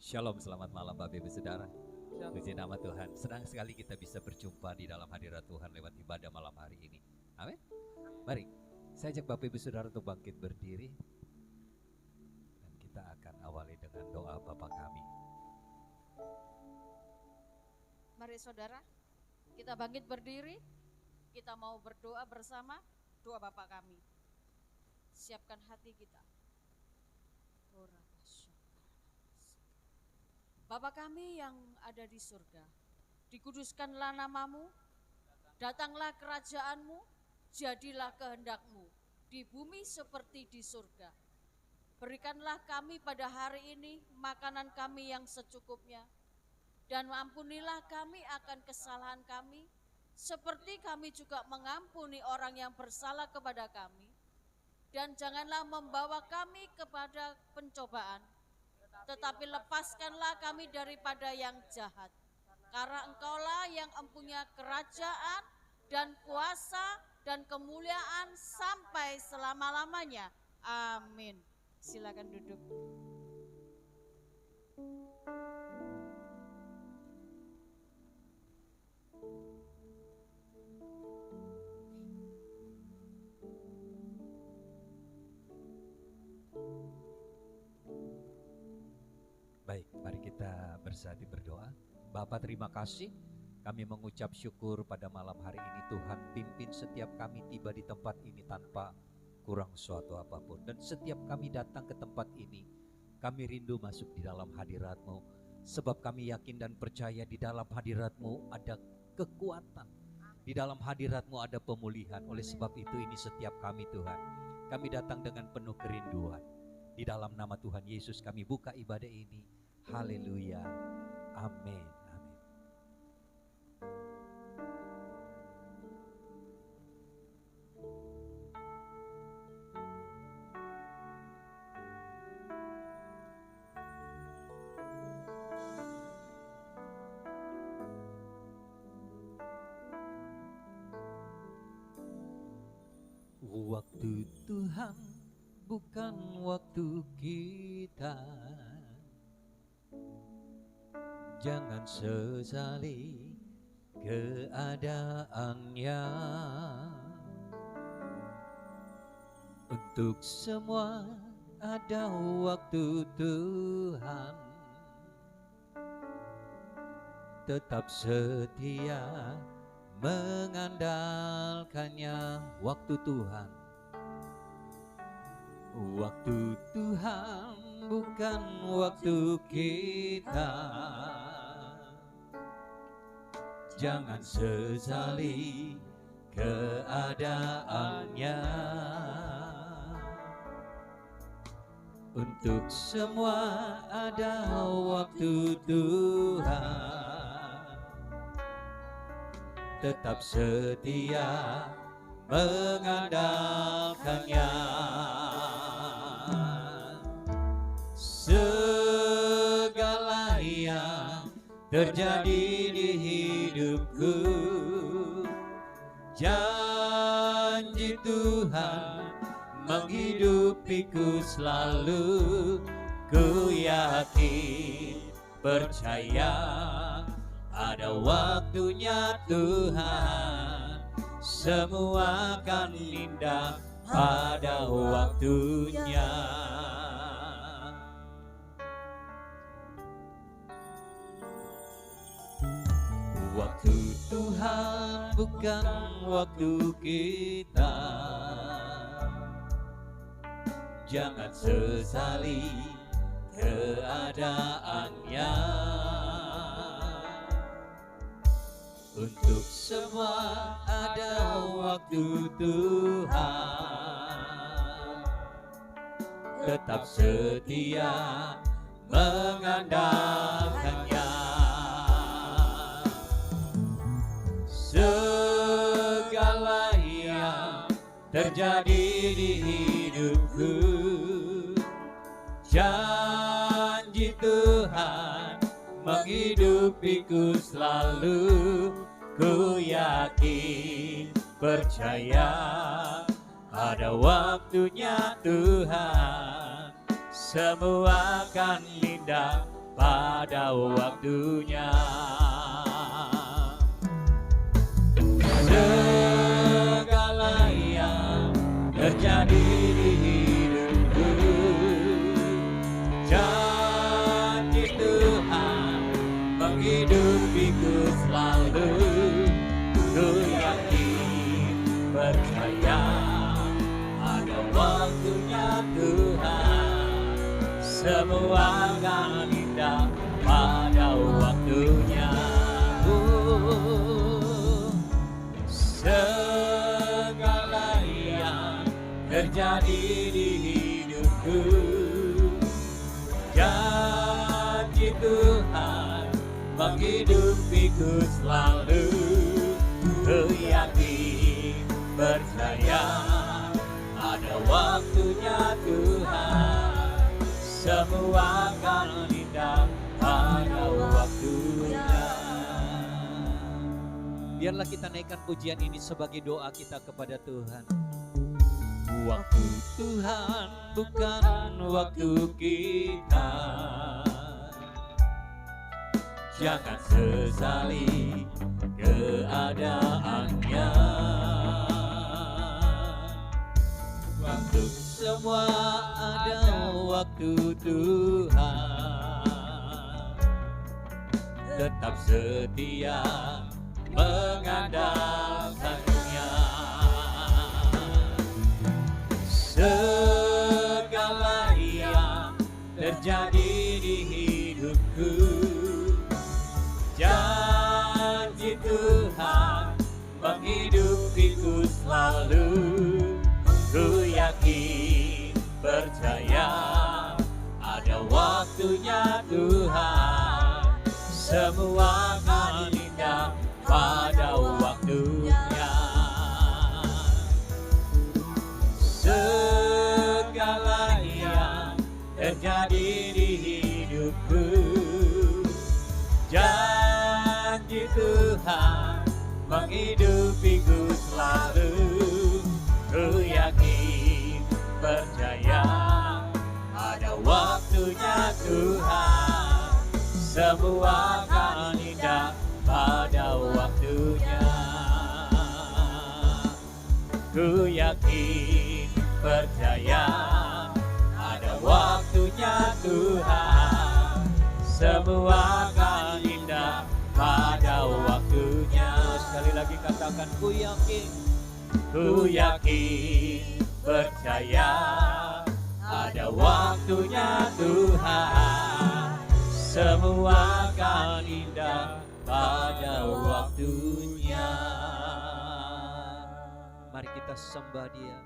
Shalom, selamat malam Bapak Ibu Saudara. Shalom. Puji nama Tuhan. Senang sekali kita bisa berjumpa di dalam hadirat Tuhan lewat ibadah malam hari ini. Amin. Mari, saya ajak Bapak Ibu Saudara untuk bangkit berdiri. Dan kita akan awali dengan doa Bapa kami. Mari saudara, kita bangkit berdiri. Kita mau berdoa bersama. Doa Bapa kami. Siapkan hati kita. Bapa kami yang ada di surga, dikuduskanlah namamu, datanglah kerajaanmu, jadilah kehendakmu, di bumi seperti di surga. Berikanlah kami pada hari ini makanan kami yang secukupnya, dan ampunilah kami akan kesalahan kami, seperti kami juga mengampuni orang yang bersalah kepada kami. Dan janganlah membawa kami kepada pencobaan, tetapi lepaskanlah kami daripada yang jahat. Karena Engkaulah yang empunya kerajaan dan kuasa dan kemuliaan sampai selama-lamanya. Amin. Silakan duduk. Baik, mari kita bersatu berdoa. Bapa, terima kasih. Kami mengucap syukur pada malam hari ini. Tuhan pimpin setiap kami tiba di tempat ini tanpa kurang suatu apapun. Dan setiap kami datang ke tempat ini, kami rindu masuk di dalam hadirat-Mu. Sebab kami yakin dan percaya di dalam hadirat-Mu ada kekuatan. Di dalam hadirat-Mu ada pemulihan. Oleh sebab itu ini setiap kami Tuhan, kami datang dengan penuh kerinduan. Di dalam nama Tuhan Yesus kami buka ibadah ini. Haleluya. Amin. Amin. Waktu Tuhan bukan waktu kita. Jangan sesali keadaannya. Untuk semua ada waktu Tuhan. Tetap setia mengandalkannya. Waktu Tuhan, waktu Tuhan bukan waktu kita. Jangan sesali keadaannya. Untuk semua ada waktu Tuhan. Tetap setia mengandalkannya. Segala yang terjadi di hidupku, janji Tuhan menghidupiku selalu. Ku yakin, percaya ada waktunya Tuhan. Semua akan indah pada waktunya. Waktu Tuhan bukan waktu kita. Jangan sesali keadaannya. Untuk semua ada waktu Tuhan. Tetap setia mengandalkannya. Segala yang terjadi di hidupku, janji Tuhan menghidupiku selalu. Ku yakin, percaya ada waktunya Tuhan. Semua akan indah pada waktunya. Segala yang terjadi di hidupku, janji Tuhan menghidupiku selalu. Ku yakin percaya ada waktunya Tuhan, semua akan indah pada waktunya. Segala yang terjadi di hidupku, janji Tuhan menghidupiku selalu. Ku yakin percaya ada waktunya Tuhan, semua akan indah pada waktunya. Biarlah kita naikkan pujian ini sebagai doa kita kepada Tuhan. Waktu Tuhan bukan waktu kita, jangan sesali keadaannya. Untuk semua ada waktu Tuhan, tetap setia mengandalkannya. Segala yang terjadi di hidupku, janji Tuhan menghidupiku selalu. Ku yakin percaya ada waktunya Tuhan, semua akan indah pada waktunya. Segala yang terjadi di hidupku, janji Tuhan menghidupiku selalu. Ku yakin percaya ada waktunya Tuhan, semua akan indah pada waktunya. Ku yakin percaya ada waktunya Tuhan, semua akan indah pada waktunya. Sekali lagi katakan, ku yakin percaya ada waktunya Tuhan, semua akan indah pada waktunya. Mari kita sembah Dia.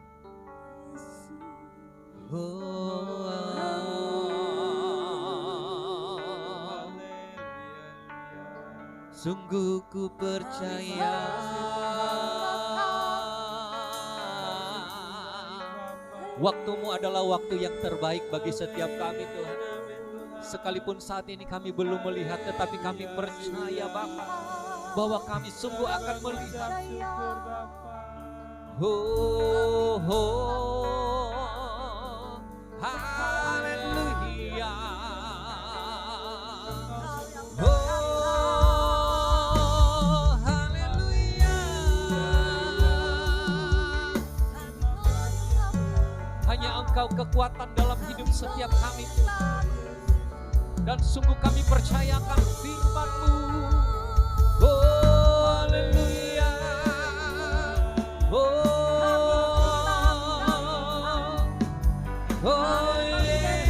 Sungguh ku percaya waktumu adalah waktu yang terbaik bagi setiap kami Tuhan. Sekalipun saat ini kami belum melihat, tetapi kami percaya Bapa bahwa kami sungguh akan melihat. Haleluya. Haleluya. Hanya Engkau kekuatan dalam hidup setiap kami Tuhan. Dan sungguh kami percayakan firman-Mu. Haleluya. Haleluya.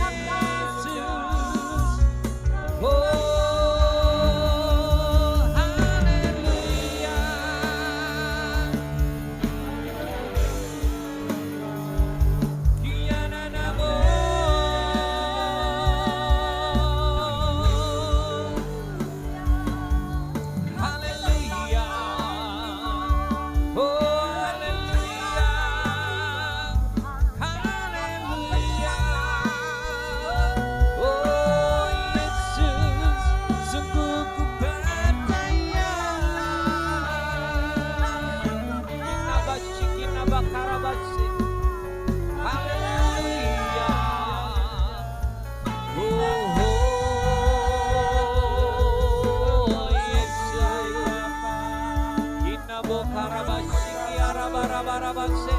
Bakarabase.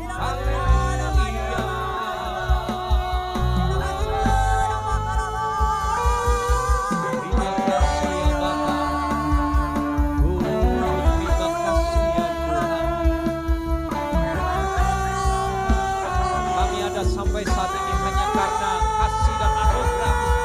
Haleluya. Terima kasih ya Bapa. Terima kasih ya Tuhan. Kami ada sampai saat ini hanya karena kasih dan anugerah-Mu.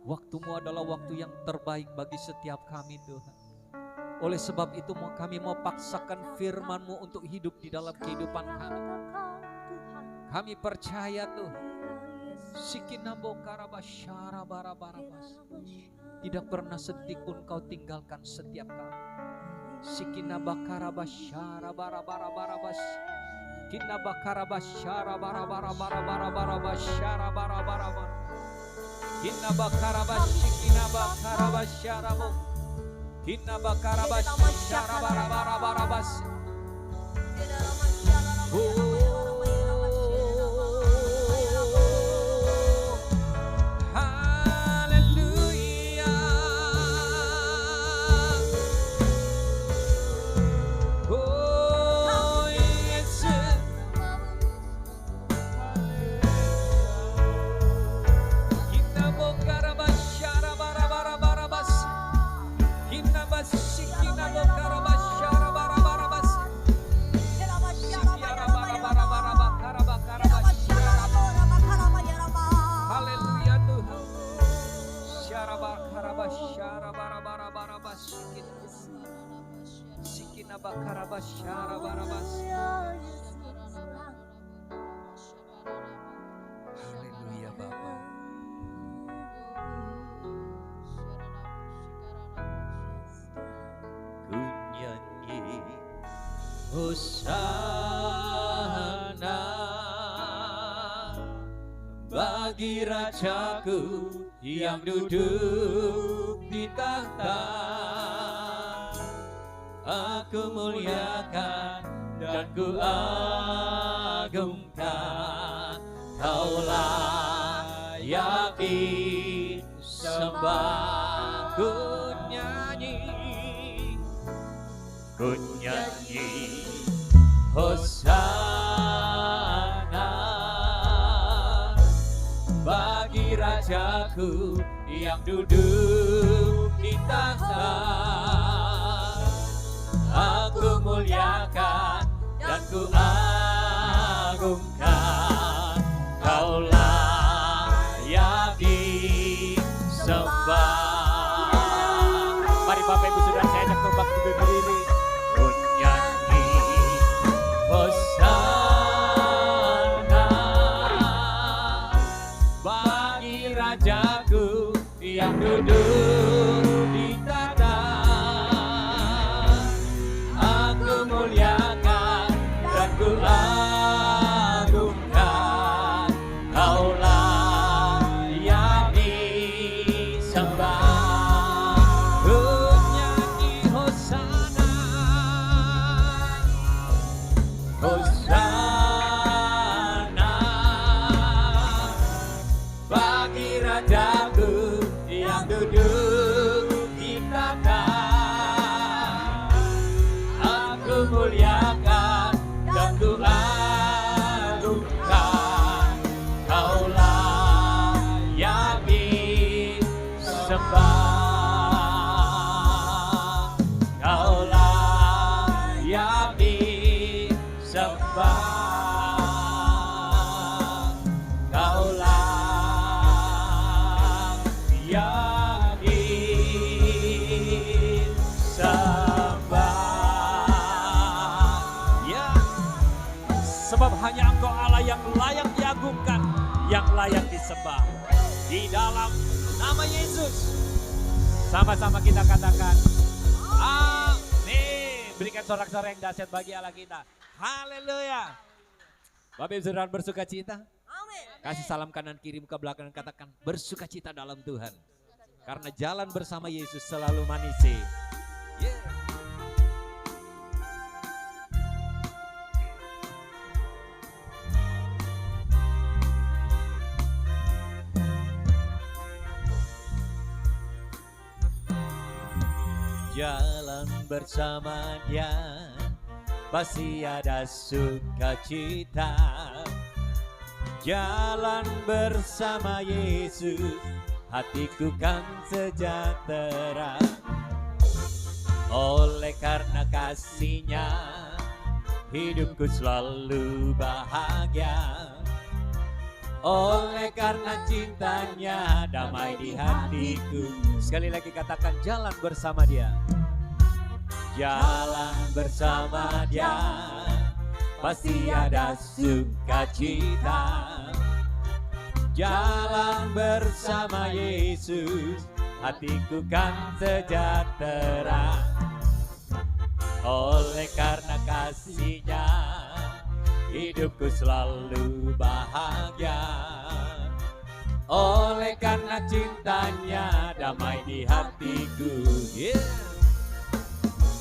Waktumu adalah waktu yang terbaik bagi setiap kami Tuhan. Oleh sebab itu kami mau paksakan firman-Mu untuk hidup di dalam kehidupan kami. Kami percaya Tuhan. Tidak pernah sedetik pun Kau tinggalkan setiap kami. Sikinabakarabasharabarabarabas. Kinabakarabasharabarabarabarabarabarabarabas. Kinabakarabashikinabakarabasharabu. Kinabakarabasharabarabarabarabas. Haleluya. Oh Yesus. Kinabakarabasharabarabarabarabas. Kinabasikinabakarabasharabarabarabarabas. Haleluya Tuhan. Syarabakarabasharabarabarabarabas. Sikinabakarabasharabarabas. Haleluya Bapa. Ku nyanyi Hosana bagi Rajaku yang duduk di tahta. Aku muliakan dan ku agungkan. Kau layak disembah. Ku nyanyi Hosana bagi Rajaku yang duduk di tahta. Aku muliakan dan ku agungkan. Kau layak disembah. Mari Bapak Ibu Saudara saya ajak terbang berdiri. Ku nyanyi Hosana bagi Rajaku yang duduk di tahta. Aku muliakan dan ku agungkan. Kau layak disembah. Ku nyanyi sembah. Di dalam nama Yesus. Sama-sama kita katakan, amin. Berikan sorak-sorai yang dahsyat bagi Allah kita. Haleluya. Bapak Ibu Saudara bersuka cita. Kasih salam kanan kiri muka belakang dan katakan bersuka cita dalam Tuhan. Karena jalan bersama Yesus selalu manis. Yeah. Jalan bersama Dia pasti ada sukacita. Jalan bersama Yesus hatiku kan sejahtera. Oleh karena kasih-Nya hidupku selalu bahagia. Oleh karena cintanya damai di hatiku. Sekali lagi katakan jalan bersama Dia. Jalan bersama Dia pasti ada sukacita. Jalan bersama Yesus hatiku kan sejahtera. Oleh karena kasih-Nya hidupku selalu bahagia. Oleh karena cintanya damai di hatiku. Yeah.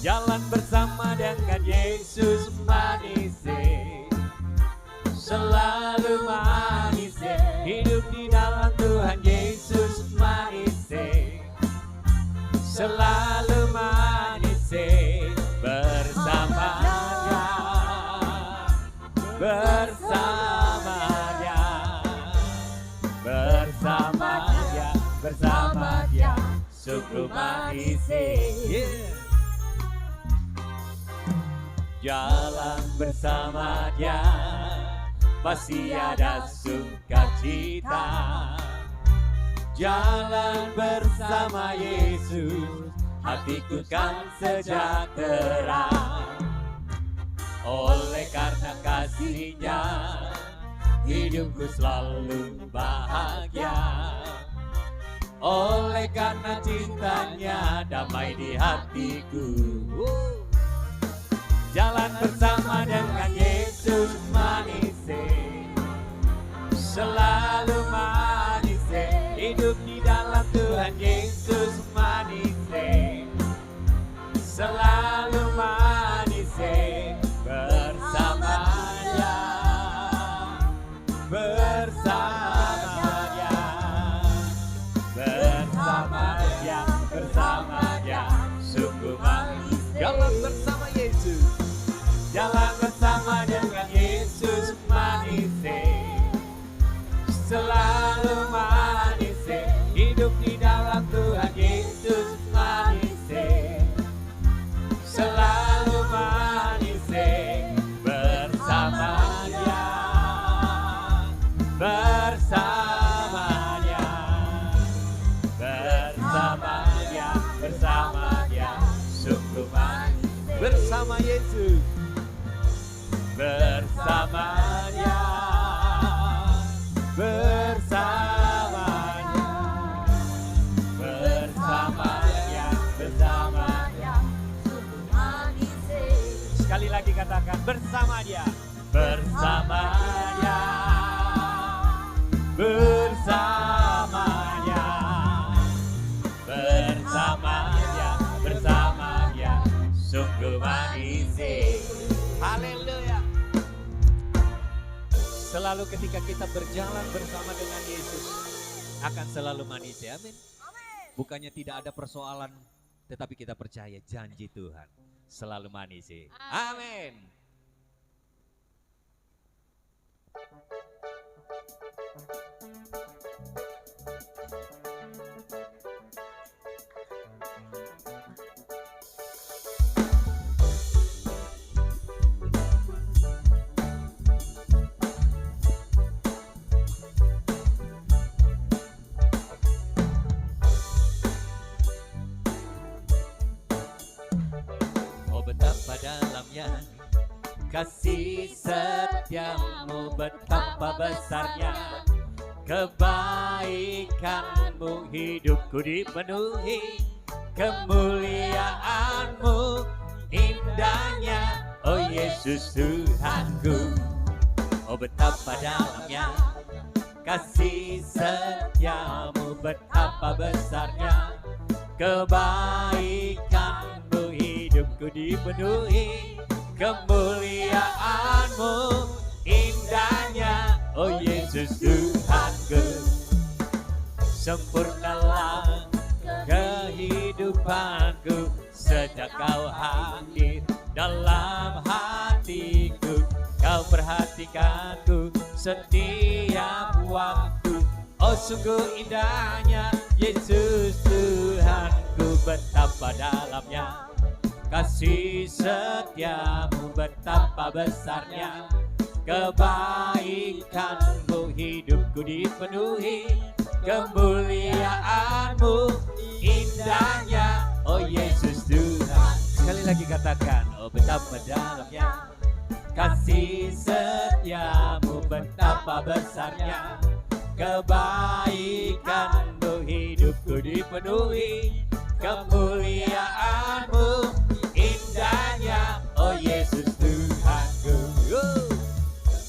Jalan bersama dengan Yesus manis, selalu manis. Hidup di dalam Tuhan Yesus manis, selalu manis. Bersamanya, bersama Dia, bersama Dia, bersama Dia, sungguh manis. Yeah. Jalan bersama Dia pasti ada sukacita. Jalan bersama Yesus hatiku kan sejahtera. Oleh karena kasih-Nya hidupku selalu bahagia. Oleh karena cintanya damai di hatiku. Jalan bersama dengan Yesus manis, selalu manis. Hidup di dalam Tuhan Yesus manis, selalu manis. Bersamanya, bersamanya, bersamanya, bersamanya, sungguh manis. Jalan bersama Yesus. Jalan bersama dengan Yesus manis, selalu manis. Hidup di dalam Tuhan Yesus manis, selalu manis. Bersamanya, bersamanya, bersamanya, bersamanya, sungguh manis. Bersama Yesus. Bersamanya, bersamanya, bersamanya, bersamanya, sungguh manis. Sekali lagi katakan bersama Dia, bersamanya, bersamanya, bersamanya, bersamanya, sungguh manis. Haleluya. Selalu ketika kita berjalan bersama dengan Yesus akan selalu manis, ya, amin. Bukannya tidak ada persoalan, tetapi kita percaya janji Tuhan selalu manis. Amin. Betapa dalamnya kasih setiamu, betapa besarnya kebaikan-Mu hidupku dipenuhi, kemuliaan-Mu indahnya, oh Yesus Tuhanku. Oh betapa dalamnya kasih setiamu, betapa besarnya kebaikan-Mu hidupku dipenuhi, kemuliaan-Mu indahnya, oh Yesus Tuhanku. Sempurnalah kehidupanku sejak Kau hadir dalam hatiku. Kau perhatikanku setiap waktu, oh sungguh indahnya Yesus Tuhanku. Betapa dalamnya kasih setiamu, betapa besarnya kebaikan-Mu hidupku dipenuhi, kemuliaan-Mu indahnya, oh Yesus Tuhan. Sekali lagi katakan, oh betapa dalamnya kasih setiamu, betapa besarnya kebaikan-Mu hidupku dipenuhi, kemuliaan-Mu indahnya, oh Yesus Tuhanku.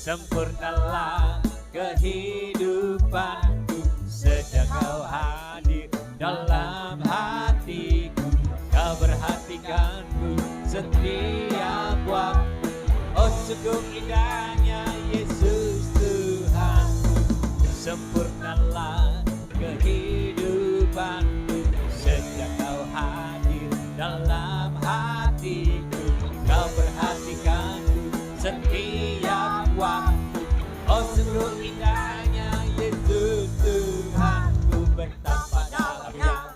Sempurnalah kehidupanku sejak Kau hadir dalam hatiku. Kau perhatikanku setiap waktu, oh sungguh indahnya Yesus Tuhanku. Sempurnalah kehidupanku sejak Kau hadir dalam hatiku. Kau perhatikanku setiap waktu, oh sungguh indahnya Yesus Tuhanku. Betapa dalamnya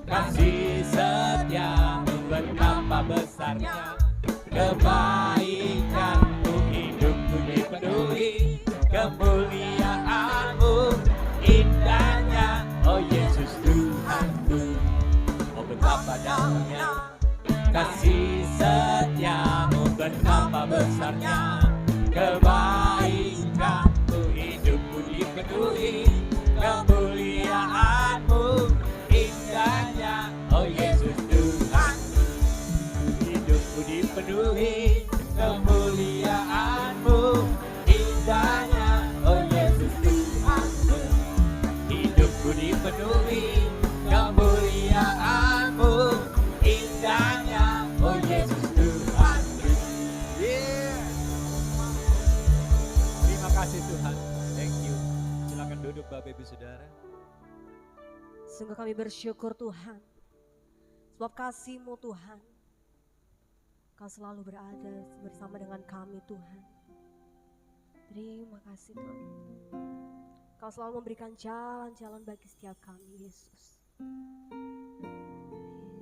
kasih setiamu, betapa besarnya kebaikan-Mu hidupku dipenuhi, kemuliaan-Mu indahnya, oh Yesus Tuhanku. Oh betapa dalamnya kasih setiamu, betapa besarnya kebaikan-Mu hidupku dipenuhi, kemuliaan-Mu indahnya, oh Yesus Tuhan. Hidupku dipenuhi, kemuliaan-Mu indahnya, oh Yesus Tuhan. Hidupku dipenuhi, kemuliaan-Mu indahnya, oh Yesus Tuhan. Terima kasih Tuhan. Thank you. Silakan duduk Bapak Ibu Saudara. Sungguh kami bersyukur Tuhan, sebab kasih-Mu Tuhan, Kau selalu berada bersama dengan kami Tuhan. Terima kasih Tuhan, Kau selalu memberikan jalan-jalan bagi setiap kami Yesus.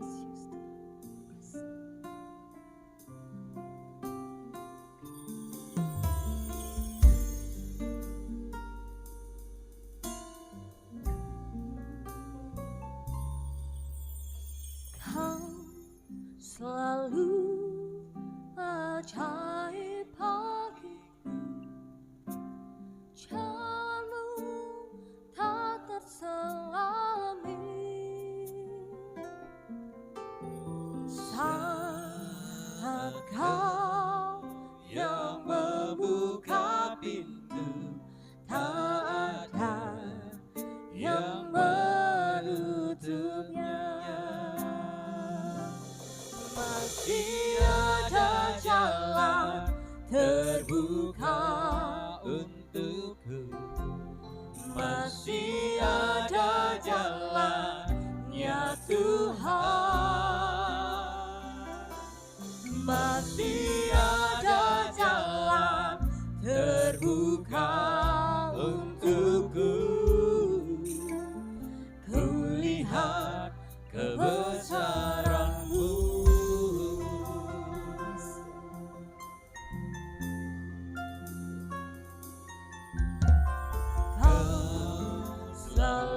Yesus Tuhan, terima kasih. Selalu ajaib bagiku, jalanmu tak terselami. Saat Kau yang membuka pintu, tak ada yang menutupnya. Masih ada jalan terbuka untukku, masih ada jalannya Tuhan, masih ada jalan terbuka untukku. Ku lihat kebesaran-Mu. Kau selalu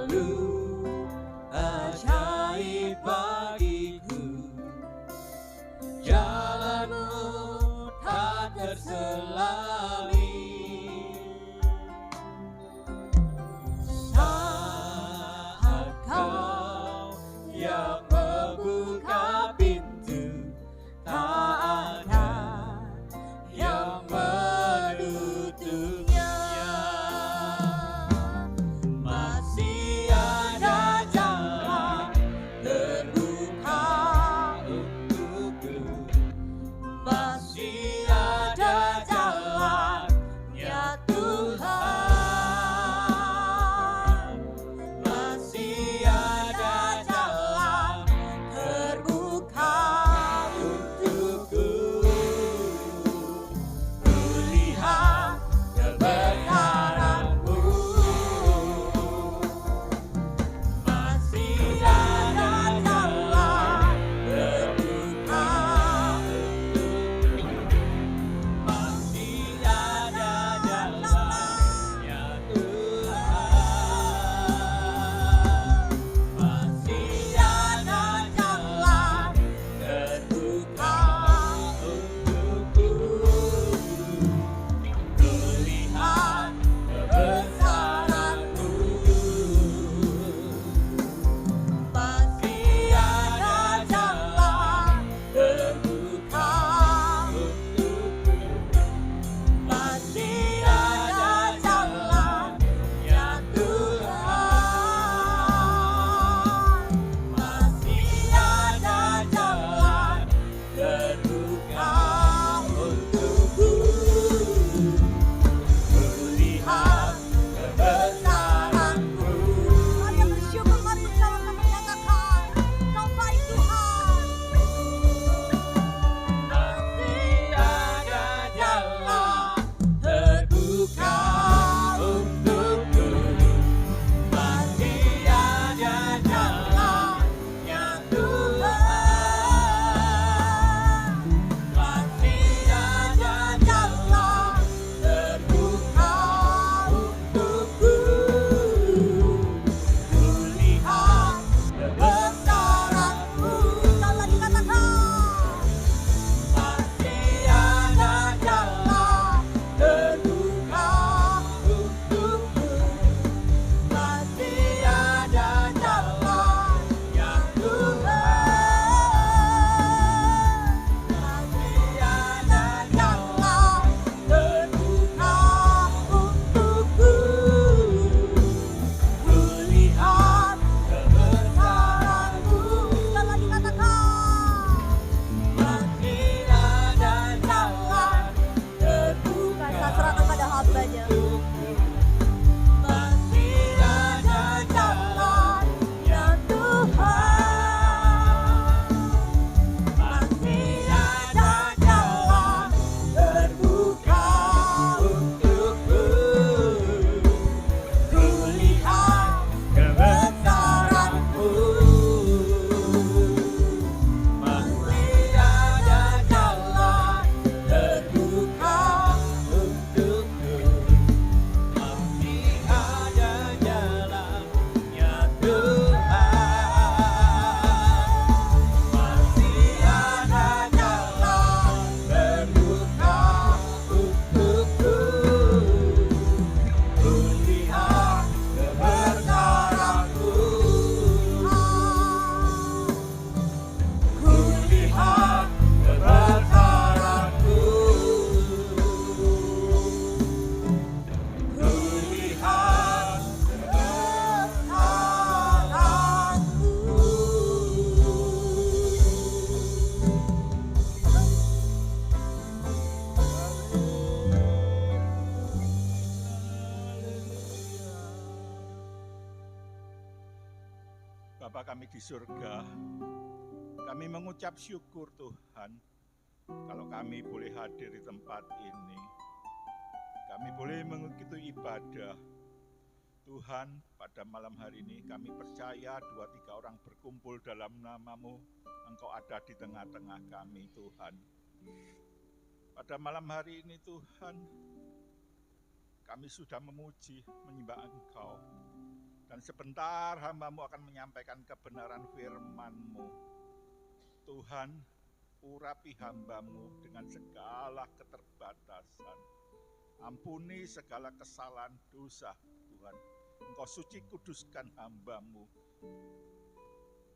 di surga, kami mengucap syukur Tuhan, kalau kami boleh hadir di tempat ini, kami boleh mengikuti ibadah. Tuhan, pada malam hari ini kami percaya 2-3 orang berkumpul dalam nama-Mu, Engkau ada di tengah-tengah kami Tuhan. Pada malam hari ini Tuhan, kami sudah memuji, menyembah Engkau. Dan sebentar hamba-Mu akan menyampaikan kebenaran firman-Mu. Tuhan, urapi hamba-Mu dengan segala keterbatasan. Ampuni segala kesalahan dosa Tuhan. Engkau suci kuduskan hamba-Mu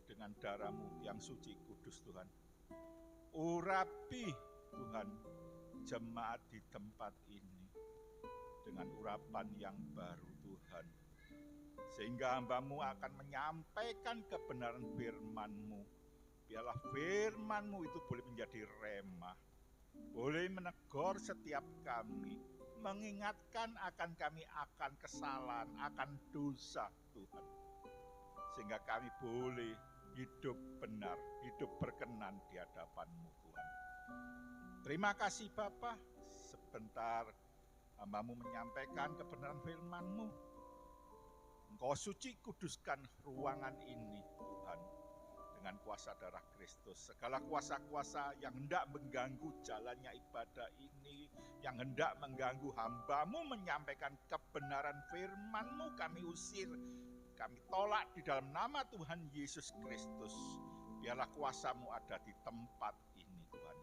dengan darah-Mu yang suci kudus Tuhan. Urapi Tuhan jemaat di tempat ini dengan urapan yang baru Tuhan. Sehingga hamba-Mu akan menyampaikan kebenaran firman-Mu. Biarlah firman-Mu itu boleh menjadi rema, boleh menegur setiap kami, mengingatkan akan kami akan kesalahan, akan dosa Tuhan. Sehingga kami boleh hidup benar, hidup berkenan di hadapan-Mu Tuhan. Terima kasih Bapa, sebentar hamba-Mu menyampaikan kebenaran firman-Mu. Engkau suci kuduskan ruangan ini Tuhan dengan kuasa darah Kristus. Segala kuasa-kuasa yang hendak mengganggu jalannya ibadah ini, yang hendak mengganggu hamba-Mu menyampaikan kebenaran firman-Mu, kami usir, kami tolak di dalam nama Tuhan Yesus Kristus. Biarlah kuasa-Mu ada di tempat ini Tuhan.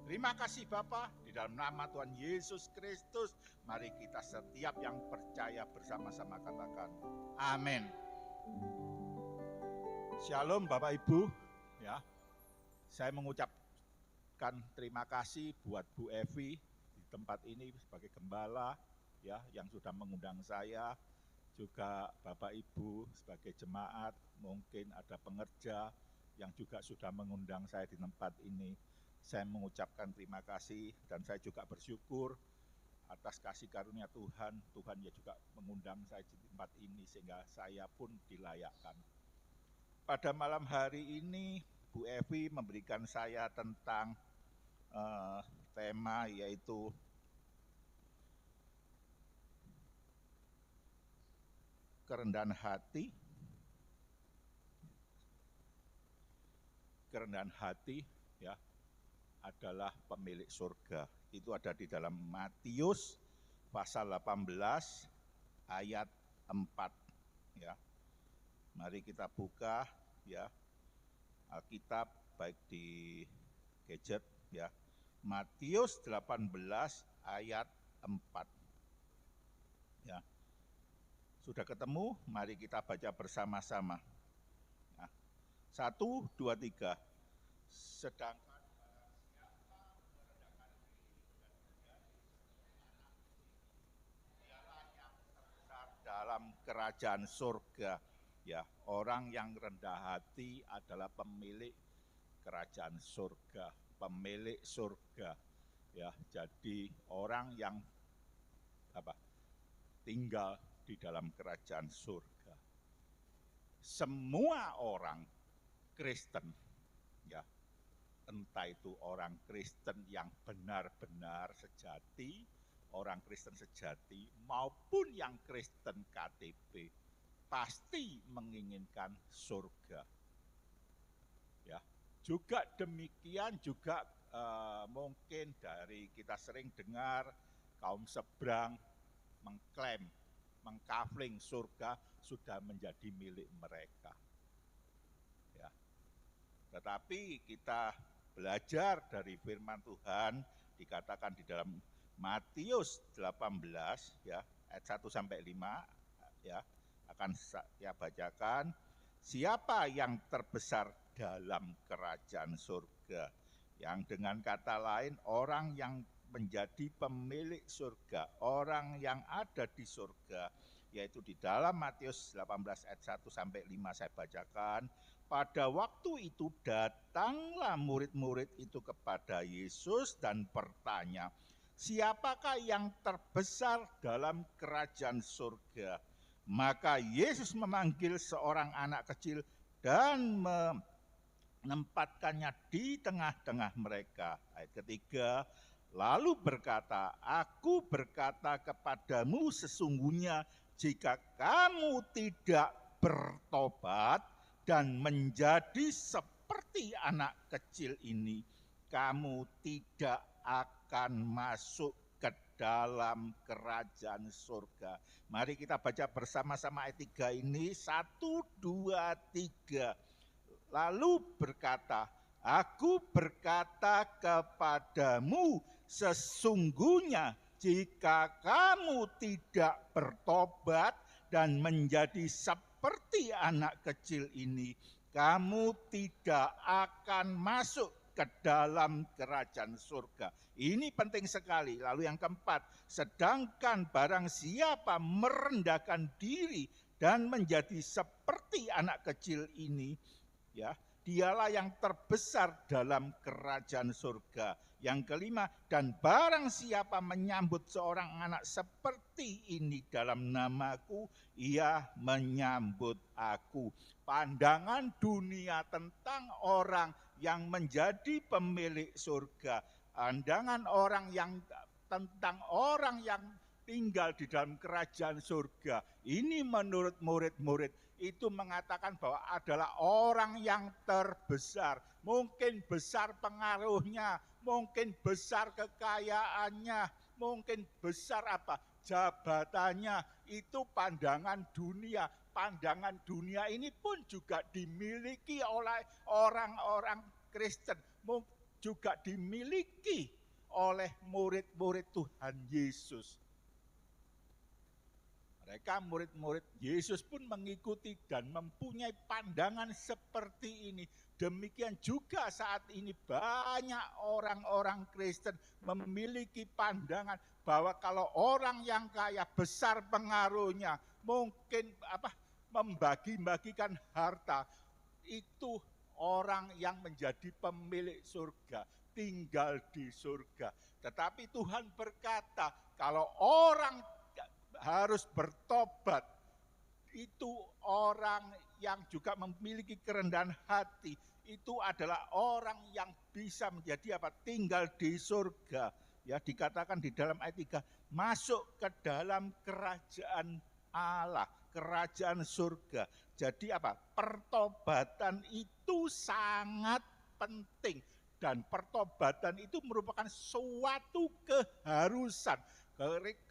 Terima kasih Bapa, di dalam nama Tuhan Yesus Kristus, mari kita setiap yang percaya bersama-sama katakan, amin. Shalom Bapak Ibu, ya. Saya mengucapkan terima kasih buat Bu Evi di tempat ini sebagai gembala, ya, yang sudah mengundang saya, juga Bapak Ibu sebagai jemaat, mungkin ada pengerja yang juga sudah mengundang saya di tempat ini. Saya mengucapkan terima kasih dan saya juga bersyukur atas kasih karunia Tuhan. Tuhan ya juga mengundang saya di tempat ini sehingga saya pun dilayakkan. Pada malam hari ini Bu Evi memberikan saya tentang tema yaitu kerendahan hati. Kerendahan hati ya adalah pemilik surga. Itu ada di dalam Matius pasal 18 ayat 4 ya. Mari kita buka ya Alkitab baik di gadget ya. Matius 18 ayat 4. Ya. Sudah ketemu? Mari kita baca bersama-sama. Nah, 1, 2, 3. Sedangkan dalam kerajaan surga, ya, orang yang rendah hati adalah pemilik kerajaan surga, pemilik surga, ya. Jadi orang yang tinggal di dalam kerajaan surga. Semua orang Kristen, ya, entah itu orang Kristen yang benar-benar sejati, orang Kristen sejati maupun yang Kristen KTP pasti menginginkan surga. Ya, juga demikian juga mungkin dari kita sering dengar kaum seberang mengklaim, mengkafling surga sudah menjadi milik mereka. Ya. Tetapi kita belajar dari firman Tuhan dikatakan di dalam Matius 18 ya ayat 1 sampai 5 ya akan saya bacakan. Siapa yang terbesar dalam kerajaan surga? Yang dengan kata lain orang yang menjadi pemilik surga, orang yang ada di surga, yaitu di dalam Matius 18 ayat 1 sampai 5 saya bacakan. Pada waktu itu datanglah murid-murid itu kepada Yesus dan bertanya, siapakah yang terbesar dalam kerajaan surga? Maka Yesus memanggil seorang anak kecil dan menempatkannya di tengah-tengah mereka. Ayat ketiga, lalu berkata, aku berkata kepadamu sesungguhnya jika kamu tidak bertobat dan menjadi seperti anak kecil ini, kamu tidak akan masuk ke dalam kerajaan surga. Mari kita baca bersama-sama ayat 3 ini. 1, 2, 3. Lalu berkata, aku berkata kepadamu sesungguhnya jika kamu tidak bertobat dan menjadi seperti anak kecil ini, kamu tidak akan masuk ke dalam kerajaan surga. Ini penting sekali. Lalu yang keempat, sedangkan barang siapa merendahkan diri dan menjadi seperti anak kecil ini, ya, dialah yang terbesar dalam kerajaan surga. Yang kelima, dan barang siapa menyambut seorang anak seperti ini dalam namaku, ia menyambut aku. Pandangan dunia tentang orang yang menjadi pemilik surga, pandangan orang yang tentang orang yang tinggal di dalam kerajaan surga, ini menurut murid-murid itu mengatakan bahwa adalah orang yang terbesar. Mungkin besar pengaruhnya, mungkin besar kekayaannya, mungkin besar apa jabatannya. Itu pandangan dunia. Pandangan dunia ini pun juga dimiliki oleh orang-orang Kristen, juga dimiliki oleh murid-murid Tuhan Yesus. Mereka murid-murid Yesus pun mengikuti dan mempunyai pandangan seperti ini. Demikian juga saat ini banyak orang-orang Kristen memiliki pandangan bahwa kalau orang yang kaya besar pengaruhnya, mungkin membagi-bagikan harta, itu orang yang menjadi pemilik surga, tinggal di surga. Tetapi Tuhan berkata, kalau orang harus bertobat, itu orang yang juga memiliki kerendahan hati, itu adalah orang yang bisa menjadi apa? Tinggal di surga. Ya, dikatakan di dalam ayat 3, masuk ke dalam kerajaan Allah, kerajaan surga. Jadi apa? Pertobatan itu sangat penting, dan pertobatan itu merupakan suatu keharusan.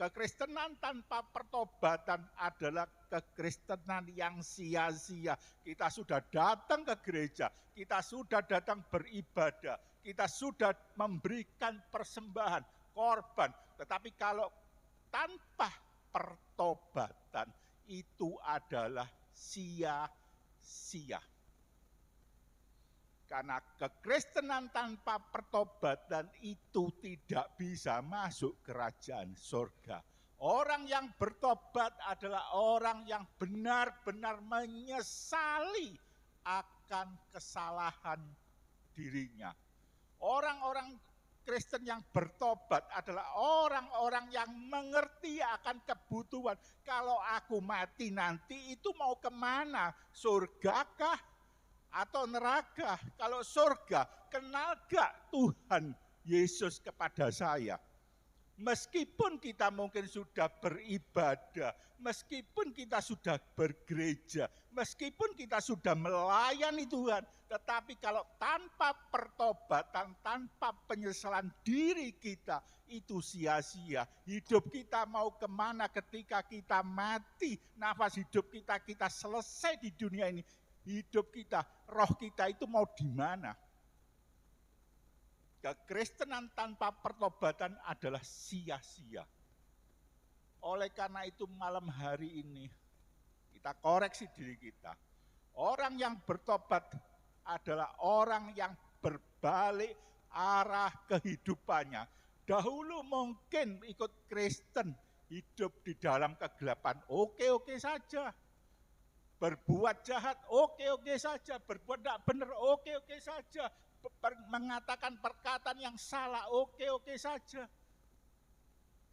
Kekristenan tanpa pertobatan adalah kekristenan yang sia-sia. Kita sudah datang ke gereja, kita sudah datang beribadah, kita sudah memberikan persembahan, korban. Tetapi kalau tanpa pertobatan, itu adalah sia-sia. Karena kekristenan tanpa pertobatan itu tidak bisa masuk kerajaan surga. Orang yang bertobat adalah orang yang benar-benar menyesali akan kesalahan dirinya. Orang-orang Kristen yang bertobat adalah orang-orang yang mengerti akan kebutuhan. Kalau aku mati nanti itu mau kemana? Surgakah? Atau neraka? Kalau surga, kenal gak Tuhan Yesus kepada saya? Meskipun kita mungkin sudah beribadah, meskipun kita sudah bergereja, meskipun kita sudah melayani Tuhan, tetapi kalau tanpa pertobatan, tanpa penyesalan diri kita, itu sia-sia. Hidup kita mau kemana ketika kita mati? Nafas hidup kita selesai di dunia ini. Hidup kita, roh kita itu mau di mana? Kekristenan tanpa pertobatan adalah sia-sia. Oleh karena itu malam hari ini kita koreksi diri kita. Orang yang bertobat adalah orang yang berbalik arah kehidupannya. Dahulu mungkin ikut Kristen, hidup di dalam kegelapan, oke-oke saja. Berbuat jahat, oke-oke saja. Berbuat tidak benar, oke-oke saja. Mengatakan perkataan yang salah, oke-oke saja.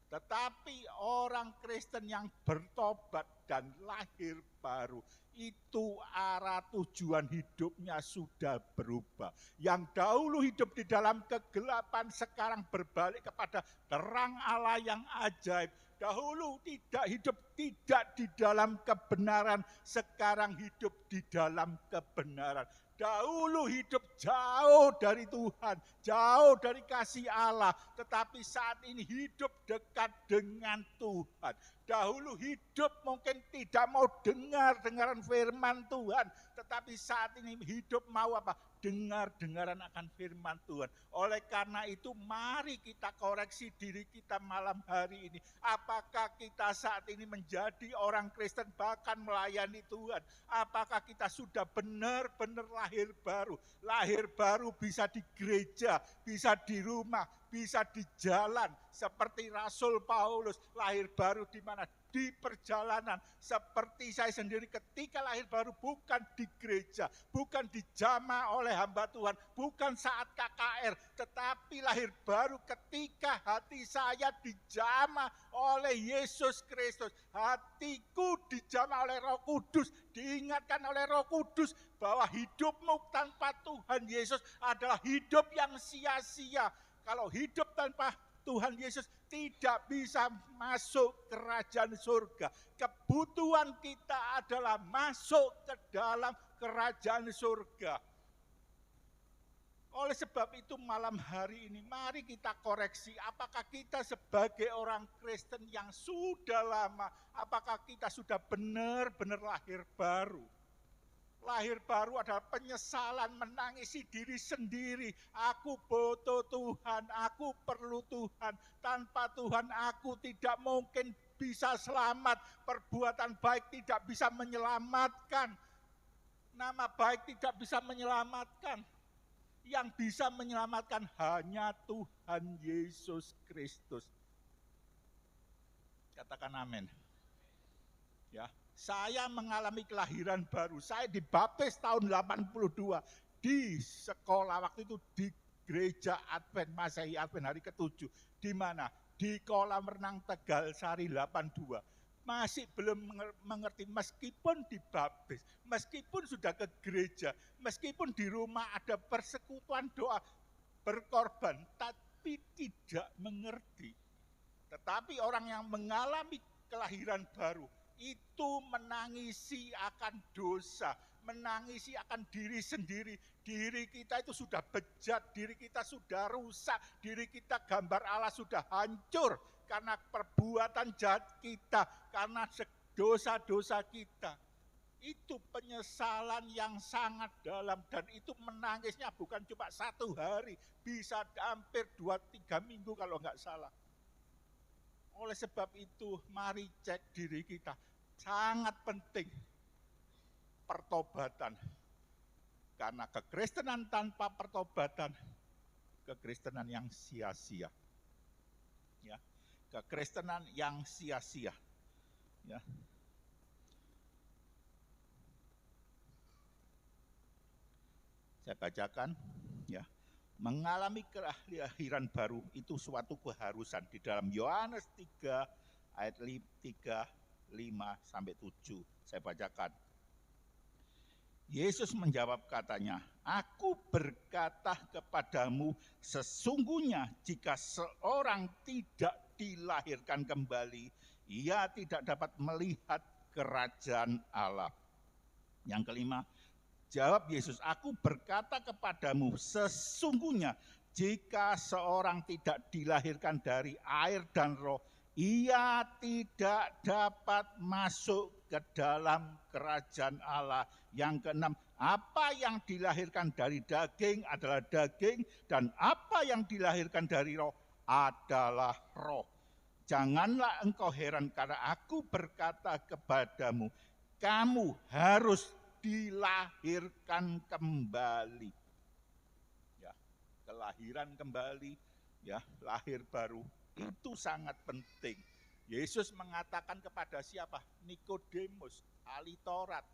Tetapi orang Kristen yang bertobat dan lahir baru. Itu arah tujuan hidupnya sudah berubah. Yang dahulu hidup di dalam kegelapan sekarang berbalik kepada terang Allah yang ajaib. Dahulu tidak di dalam kebenaran, sekarang hidup di dalam kebenaran. Dahulu hidup jauh dari Tuhan, jauh dari kasih Allah, tetapi saat ini hidup dekat dengan Tuhan. Dahulu hidup mungkin tidak mau dengaran firman Tuhan, tetapi saat ini hidup mau apa? Dengaran akan firman Tuhan. Oleh karena itu mari kita koreksi diri kita malam hari ini. Apakah kita saat ini menjadi orang Kristen bahkan melayani Tuhan? Apakah kita sudah benar-benar lahir baru? Lahir baru bisa di gereja, bisa di rumah, bisa di jalan. Seperti Rasul Paulus, lahir baru di mana? Di perjalanan. Seperti saya sendiri ketika lahir baru bukan di gereja, bukan dijamah oleh hamba Tuhan, bukan saat KKR, tetapi lahir baru ketika hati saya dijamah oleh Yesus Kristus. Hatiku dijamah oleh Roh Kudus, diingatkan oleh Roh Kudus bahwa hidupmu tanpa Tuhan Yesus adalah hidup yang sia-sia. Kalau hidup tanpa Tuhan Yesus tidak bisa masuk kerajaan surga. Kebutuhan kita adalah masuk ke dalam kerajaan surga. Oleh sebab itu malam hari ini mari kita koreksi, apakah kita sebagai orang Kristen yang sudah lama, apakah kita sudah benar-benar lahir baru. Lahir baru adalah penyesalan, menangisi diri sendiri. Aku butuh Tuhan, aku perlu Tuhan. Tanpa Tuhan aku tidak mungkin bisa selamat. Perbuatan baik tidak bisa menyelamatkan. Nama baik tidak bisa menyelamatkan. Yang bisa menyelamatkan hanya Tuhan Yesus Kristus. Katakan amin. Ya. Saya mengalami kelahiran baru. Saya dibaptis tahun 82 di sekolah waktu itu di gereja Advent Masehi Advent hari ke-7. Di mana? Di kolam renang Tegal Sari 82. Masih belum mengerti meskipun dibaptis, meskipun sudah ke gereja, meskipun di rumah ada persekutuan doa berkorban, tapi tidak mengerti. Tetapi orang yang mengalami kelahiran baru itu menangisi akan dosa, menangisi akan diri sendiri. Diri kita itu sudah bejat, diri kita sudah rusak, diri kita gambar Allah sudah hancur karena perbuatan jahat kita, karena dosa-dosa kita. Itu penyesalan yang sangat dalam dan itu menangisnya bukan cuma 1 hari, bisa hampir 2-3 minggu kalau enggak salah. Oleh sebab itu mari cek diri kita. Sangat penting pertobatan. Karena kekristenan tanpa pertobatan, kekristenan yang sia-sia. Ya, kekristenan yang sia-sia. Ya. Saya bacakan, ya. Mengalami kelahiran baru itu suatu keharusan di dalam Yohanes 3 ayat 3:5-7. Saya bacakan. Yesus menjawab katanya, "Aku berkata kepadamu, sesungguhnya jika seorang tidak dilahirkan kembali, ia tidak dapat melihat kerajaan Allah." Yang kelima, jawab Yesus, "Aku berkata kepadamu, sesungguhnya jika seorang tidak dilahirkan dari air dan roh, ia tidak dapat masuk ke dalam kerajaan Allah." Yang keenam, apa yang dilahirkan dari daging adalah daging, dan apa yang dilahirkan dari roh adalah roh. Janganlah engkau heran karena aku berkata kepadamu, kamu harus dilahirkan kembali. Ya, kelahiran kembali, ya, lahir baru itu sangat penting. Yesus mengatakan kepada siapa? Nikodemus, ahli Taurat,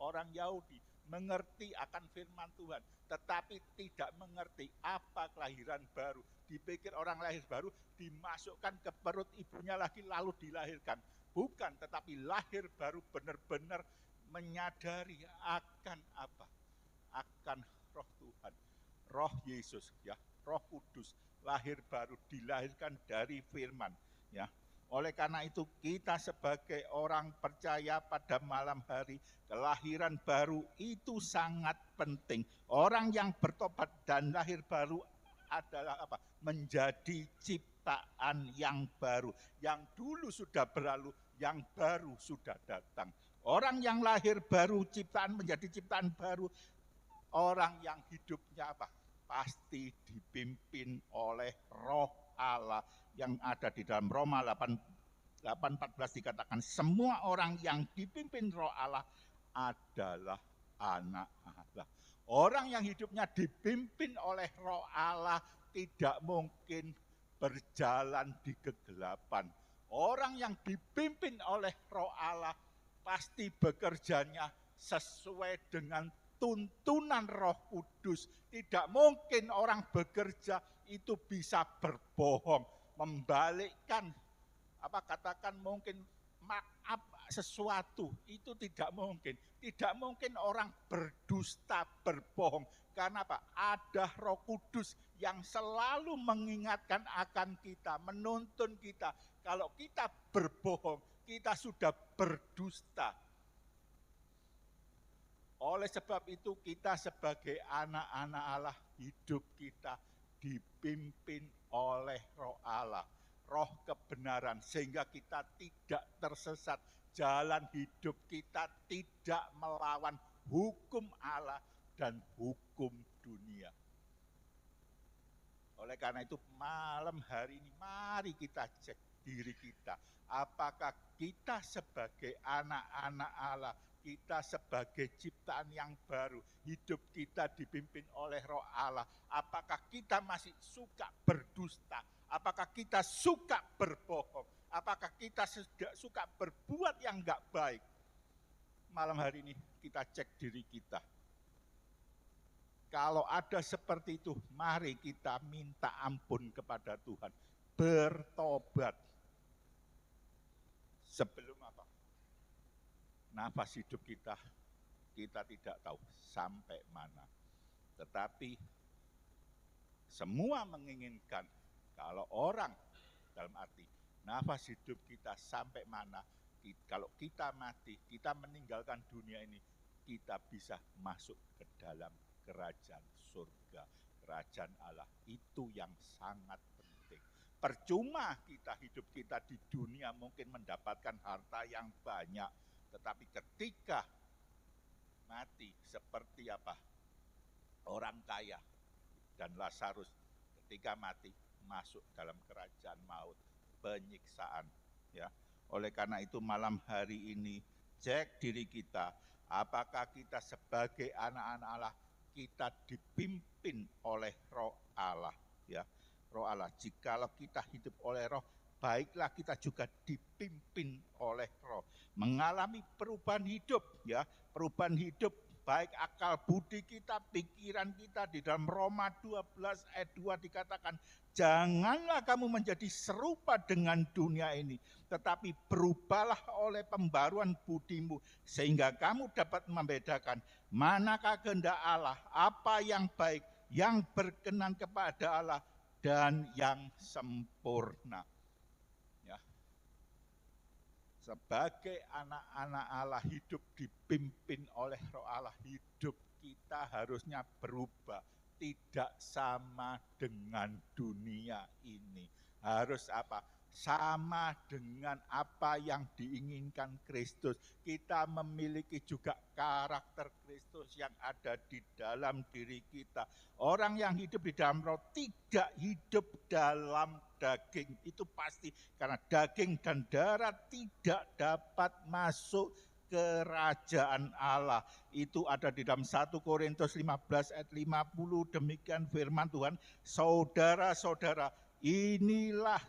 orang Yahudi, mengerti akan firman Tuhan, tetapi tidak mengerti apa kelahiran baru. Dipikir orang lahir baru dimasukkan ke perut ibunya lagi lalu dilahirkan. Bukan, tetapi lahir baru benar-benar menyadari akan apa? Akan roh Tuhan, roh Yesus, ya, roh kudus, lahir baru, dilahirkan dari firman, ya. Oleh karena itu kita sebagai orang percaya pada malam hari, kelahiran baru itu sangat penting. Orang yang bertobat dan lahir baru adalah apa? Menjadi ciptaan yang baru. Yang dulu sudah berlalu, yang baru sudah datang. Orang yang lahir baru, ciptaan menjadi ciptaan baru, orang yang hidupnya apa? Pasti dipimpin oleh roh Allah yang ada di dalam Roma 8:14 dikatakan semua orang yang dipimpin roh Allah adalah anak Allah. Orang yang hidupnya dipimpin oleh roh Allah tidak mungkin berjalan di kegelapan. Orang yang dipimpin oleh roh Allah pasti bekerjanya sesuai dengan tuntunan Roh Kudus. Tidak mungkin orang bekerja itu bisa berbohong, membalikkan katakan mungkin maaf sesuatu, itu tidak mungkin. Tidak mungkin orang berdusta, berbohong. Karena apa? Ada Roh Kudus yang selalu mengingatkan akan kita, menuntun kita. Kalau kita berbohong, kita sudah berdusta. Oleh sebab itu kita sebagai anak-anak Allah, hidup kita dipimpin oleh roh Allah, roh kebenaran, sehingga kita tidak tersesat. Jalan hidup kita tidak melawan hukum Allah dan hukum dunia. Oleh karena itu malam hari ini mari kita cek diri kita. Apakah kita sebagai anak-anak Allah, kita sebagai ciptaan yang baru, hidup kita dipimpin oleh roh Allah. Apakah kita masih suka berdusta? Apakah kita suka berbohong? Apakah kita suka berbuat yang enggak baik? Malam hari ini kita cek diri kita. Kalau ada seperti itu, mari kita minta ampun kepada Tuhan. Bertobat. Sebelum apa? Nafas hidup kita tidak tahu sampai mana. Tetapi semua menginginkan kalau orang, dalam arti nafas hidup kita sampai mana, kalau kita mati, kita meninggalkan dunia ini, kita bisa masuk ke dalam kerajaan surga, kerajaan Allah. Itu yang sangat penting. Percuma kita hidup kita di dunia mungkin mendapatkan harta yang banyak, tetapi ketika mati seperti apa? Orang kaya dan Lazarus ketika mati masuk dalam kerajaan maut, penyiksaan, ya. Oleh karena itu malam hari ini cek diri kita, apakah kita sebagai anak-anak Allah kita dipimpin oleh roh Allah, ya. Roh Allah. Jikalau kita hidup oleh roh, baiklah kita juga dipimpin oleh roh. Mengalami perubahan hidup, ya. Perubahan hidup baik akal budi kita, pikiran kita. Di dalam Roma 12 ayat 2 dikatakan, janganlah kamu menjadi serupa dengan dunia ini, tetapi berubahlah oleh pembaruan budimu, sehingga kamu dapat membedakan manakah kehendak Allah, apa yang baik, yang berkenan kepada Allah, dan yang sempurna. Ya. Sebagai anak-anak Allah, hidup dipimpin oleh roh Allah, hidup kita harusnya berubah. Tidak sama dengan dunia ini. Harus apa? Sama dengan apa yang diinginkan Kristus. Kita memiliki juga karakter Kristus yang ada di dalam diri kita. Orang yang hidup di dalam roh tidak hidup dalam daging. Itu pasti, karena daging dan darah tidak dapat masuk kerajaan Allah. Itu ada di dalam 1 Korintus 15 ayat 50, demikian firman Tuhan. Saudara-saudara, inilah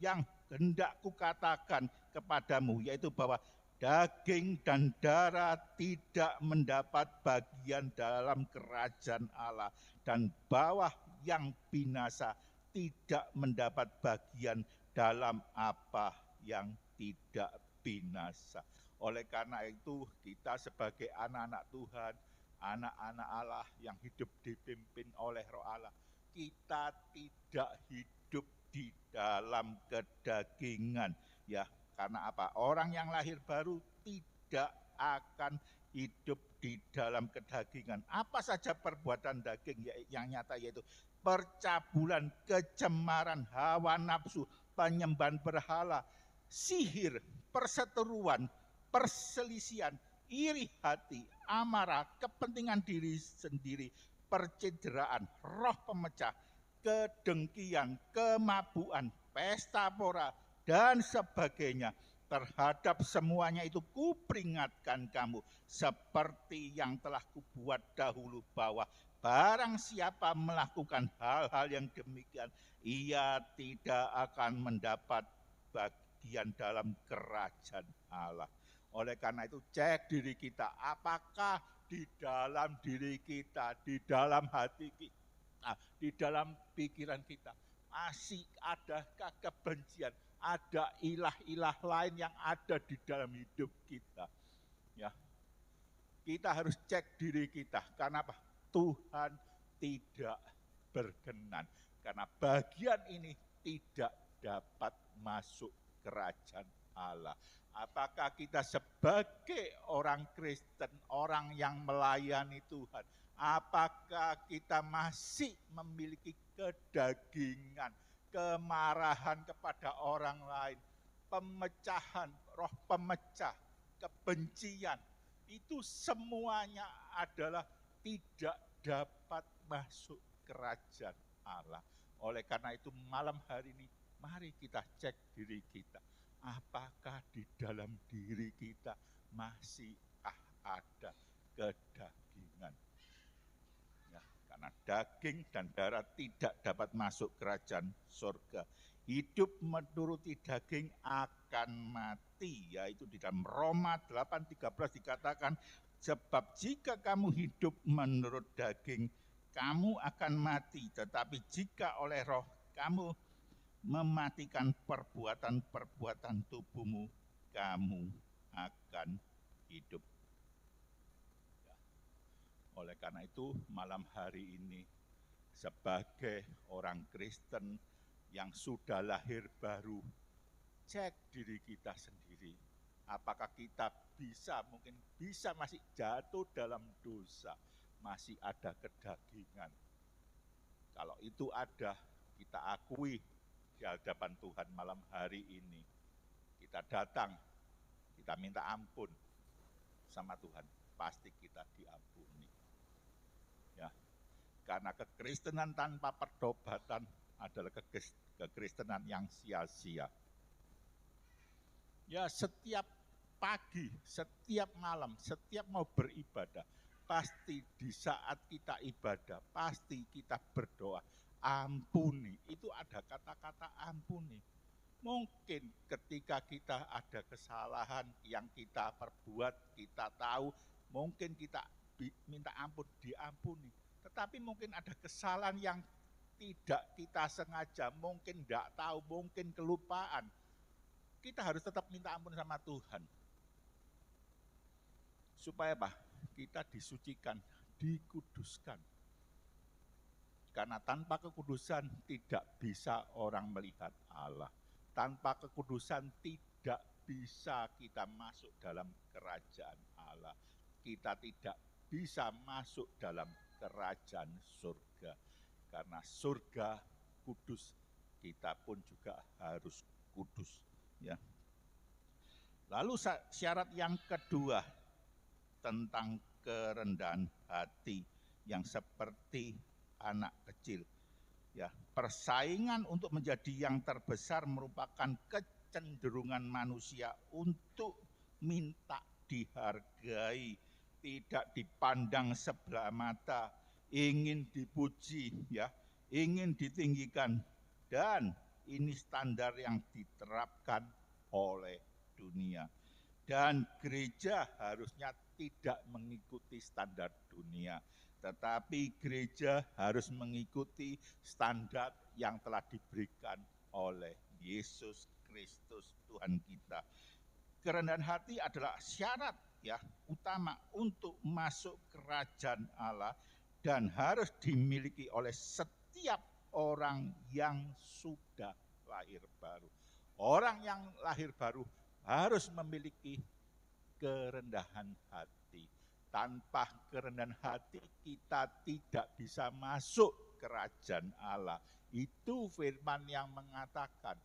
yang hendak kukatakan kepadamu, yaitu bahwa daging dan darah tidak mendapat bagian dalam kerajaan Allah, dan bawah yang binasa tidak mendapat bagian dalam apa yang tidak binasa. Oleh karena itu kita sebagai anak-anak Tuhan, anak-anak Allah yang hidup dipimpin oleh Roh Allah, kita tidak hidup di dalam kedagingan, ya. Karena apa? Orang yang lahir baru tidak akan hidup di dalam kedagingan. Apa saja perbuatan daging yang nyata, yaitu percabulan, kecemaran, hawa nafsu, penyembahan berhala, sihir, perseteruan, perselisihan, iri hati, amarah, kepentingan diri sendiri, percederaan, roh pemecah, kedengkian, kemabuan, pesta pora, dan sebagainya. Terhadap semuanya itu kuperingatkan kamu, seperti yang telah kubuat dahulu, bahwa barang siapa melakukan hal-hal yang demikian, ia tidak akan mendapat bagian dalam kerajaan Allah. Oleh karena itu cek diri kita, apakah di dalam diri kita, di dalam hati kita, di dalam pikiran kita masih adakah kebencian, ada ilah-ilah lain yang ada di dalam hidup kita. Ya, kita harus cek diri kita. Karena apa? Tuhan tidak berkenan. Karena bagian ini tidak dapat masuk kerajaan Allah. Apakah kita sebagai orang Kristen, orang yang melayani Tuhan, apakah kita masih memiliki kedagingan, kemarahan kepada orang lain, pemecahan, roh pemecah, kebencian, itu semuanya adalah tidak dapat masuk kerajaan Allah. Oleh karena itu malam hari ini mari kita cek diri kita. Apakah di dalam diri kita masih ada kedagingan? Ya, karena daging dan darah tidak dapat masuk kerajaan surga. Hidup menuruti daging akan mati, yaitu di dalam Roma 8:13 dikatakan, sebab jika kamu hidup menurut daging, kamu akan mati, tetapi jika oleh roh kamu mematikan perbuatan-perbuatan tubuhmu, kamu akan hidup. Ya. Oleh karena itu malam hari ini sebagai orang Kristen yang sudah lahir baru, cek diri kita sendiri. Apakah kita mungkin bisa masih jatuh dalam dosa, masih ada kedagingan. Kalau itu ada, kita akui di hadapan Tuhan malam hari ini. Kita datang, kita minta ampun sama Tuhan, pasti kita diampuni. Ya, karena kekristenan tanpa pertobatan adalah kekristenan yang sia-sia. Ya, setiap pagi, setiap malam, setiap mau beribadah, pasti di saat kita ibadah, pasti kita berdoa, ampuni. Itu ada kata-kata ampuni. Mungkin ketika kita ada kesalahan yang kita perbuat, kita tahu, mungkin kita minta ampun, diampuni. Tetapi mungkin ada kesalahan yang tidak kita sengaja, mungkin tidak tahu, mungkin kelupaan. Kita harus tetap minta ampun sama Tuhan. Supaya apa? Kita disucikan, dikuduskan. Karena tanpa kekudusan tidak bisa orang melihat Allah. Tanpa kekudusan tidak bisa kita masuk dalam kerajaan Allah. Kita tidak bisa masuk dalam kerajaan surga. Karena surga kudus, kita pun juga harus kudus. Ya. Lalu syarat yang kedua tentang kerendahan hati yang seperti anak kecil. Ya, persaingan untuk menjadi yang terbesar merupakan kecenderungan manusia untuk minta dihargai, tidak dipandang sebelah mata, ingin dipuji, ya, ingin ditinggikan, dan ini standar yang diterapkan oleh dunia. Dan gereja harusnya tidak mengikuti standar dunia, tetapi gereja harus mengikuti standar yang telah diberikan oleh Yesus Kristus Tuhan kita. kerendahan hati adalah syarat ya utama untuk masuk kerajaan Allah dan harus dimiliki oleh setiap orang yang sudah lahir baru. Orang yang lahir baru harus memiliki kerendahan hati. Tanpa kerendahan hati kita tidak bisa masuk kerajaan Allah. Itu firman yang mengatakan.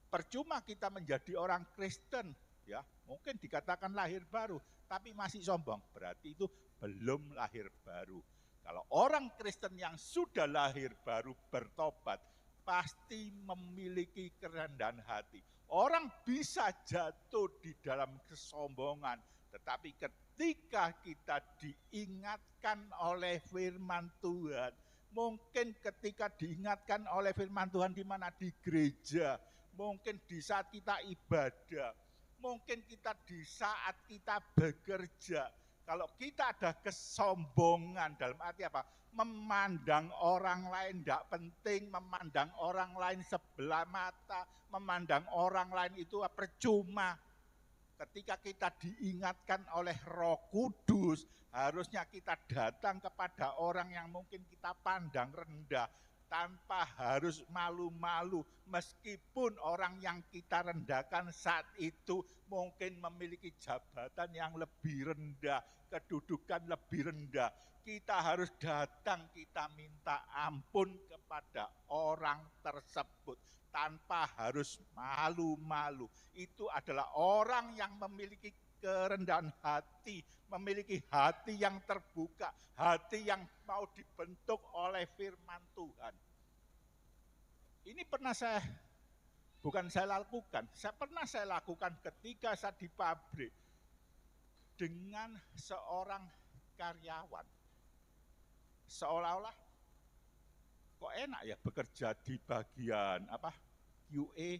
Percuma kita menjadi orang Kristen, ya mungkin dikatakan lahir baru, tapi masih sombong. Berarti itu belum lahir baru. Kalau orang Kristen yang sudah lahir baru bertobat, pasti memiliki kerendahan hati. Orang bisa jatuh di dalam kesombongan, tetapi ketika kita diingatkan oleh firman Tuhan, mungkin ketika diingatkan oleh firman Tuhan di mana? Di gereja, mungkin di saat kita ibadah, mungkin kita di saat kita bekerja. Kalau kita ada kesombongan dalam arti apa? Memandang orang lain tidak penting, memandang orang lain sebelah mata, memandang orang lain itu percuma. Ketika kita diingatkan oleh Roh Kudus, harusnya kita datang kepada orang yang mungkin kita pandang rendah, tanpa harus malu-malu, meskipun orang yang kita rendahkan saat itu mungkin memiliki jabatan yang lebih rendah, kedudukan lebih rendah. Kita harus datang, kita minta ampun kepada orang tersebut tanpa harus malu-malu. Itu adalah orang yang memiliki kerendahan hati, memiliki hati yang terbuka, hati yang mau dibentuk oleh firman Tuhan. Ini pernah saya lakukan ketika saya di pabrik dengan seorang karyawan. Seolah-olah kok enak ya bekerja di bagian QA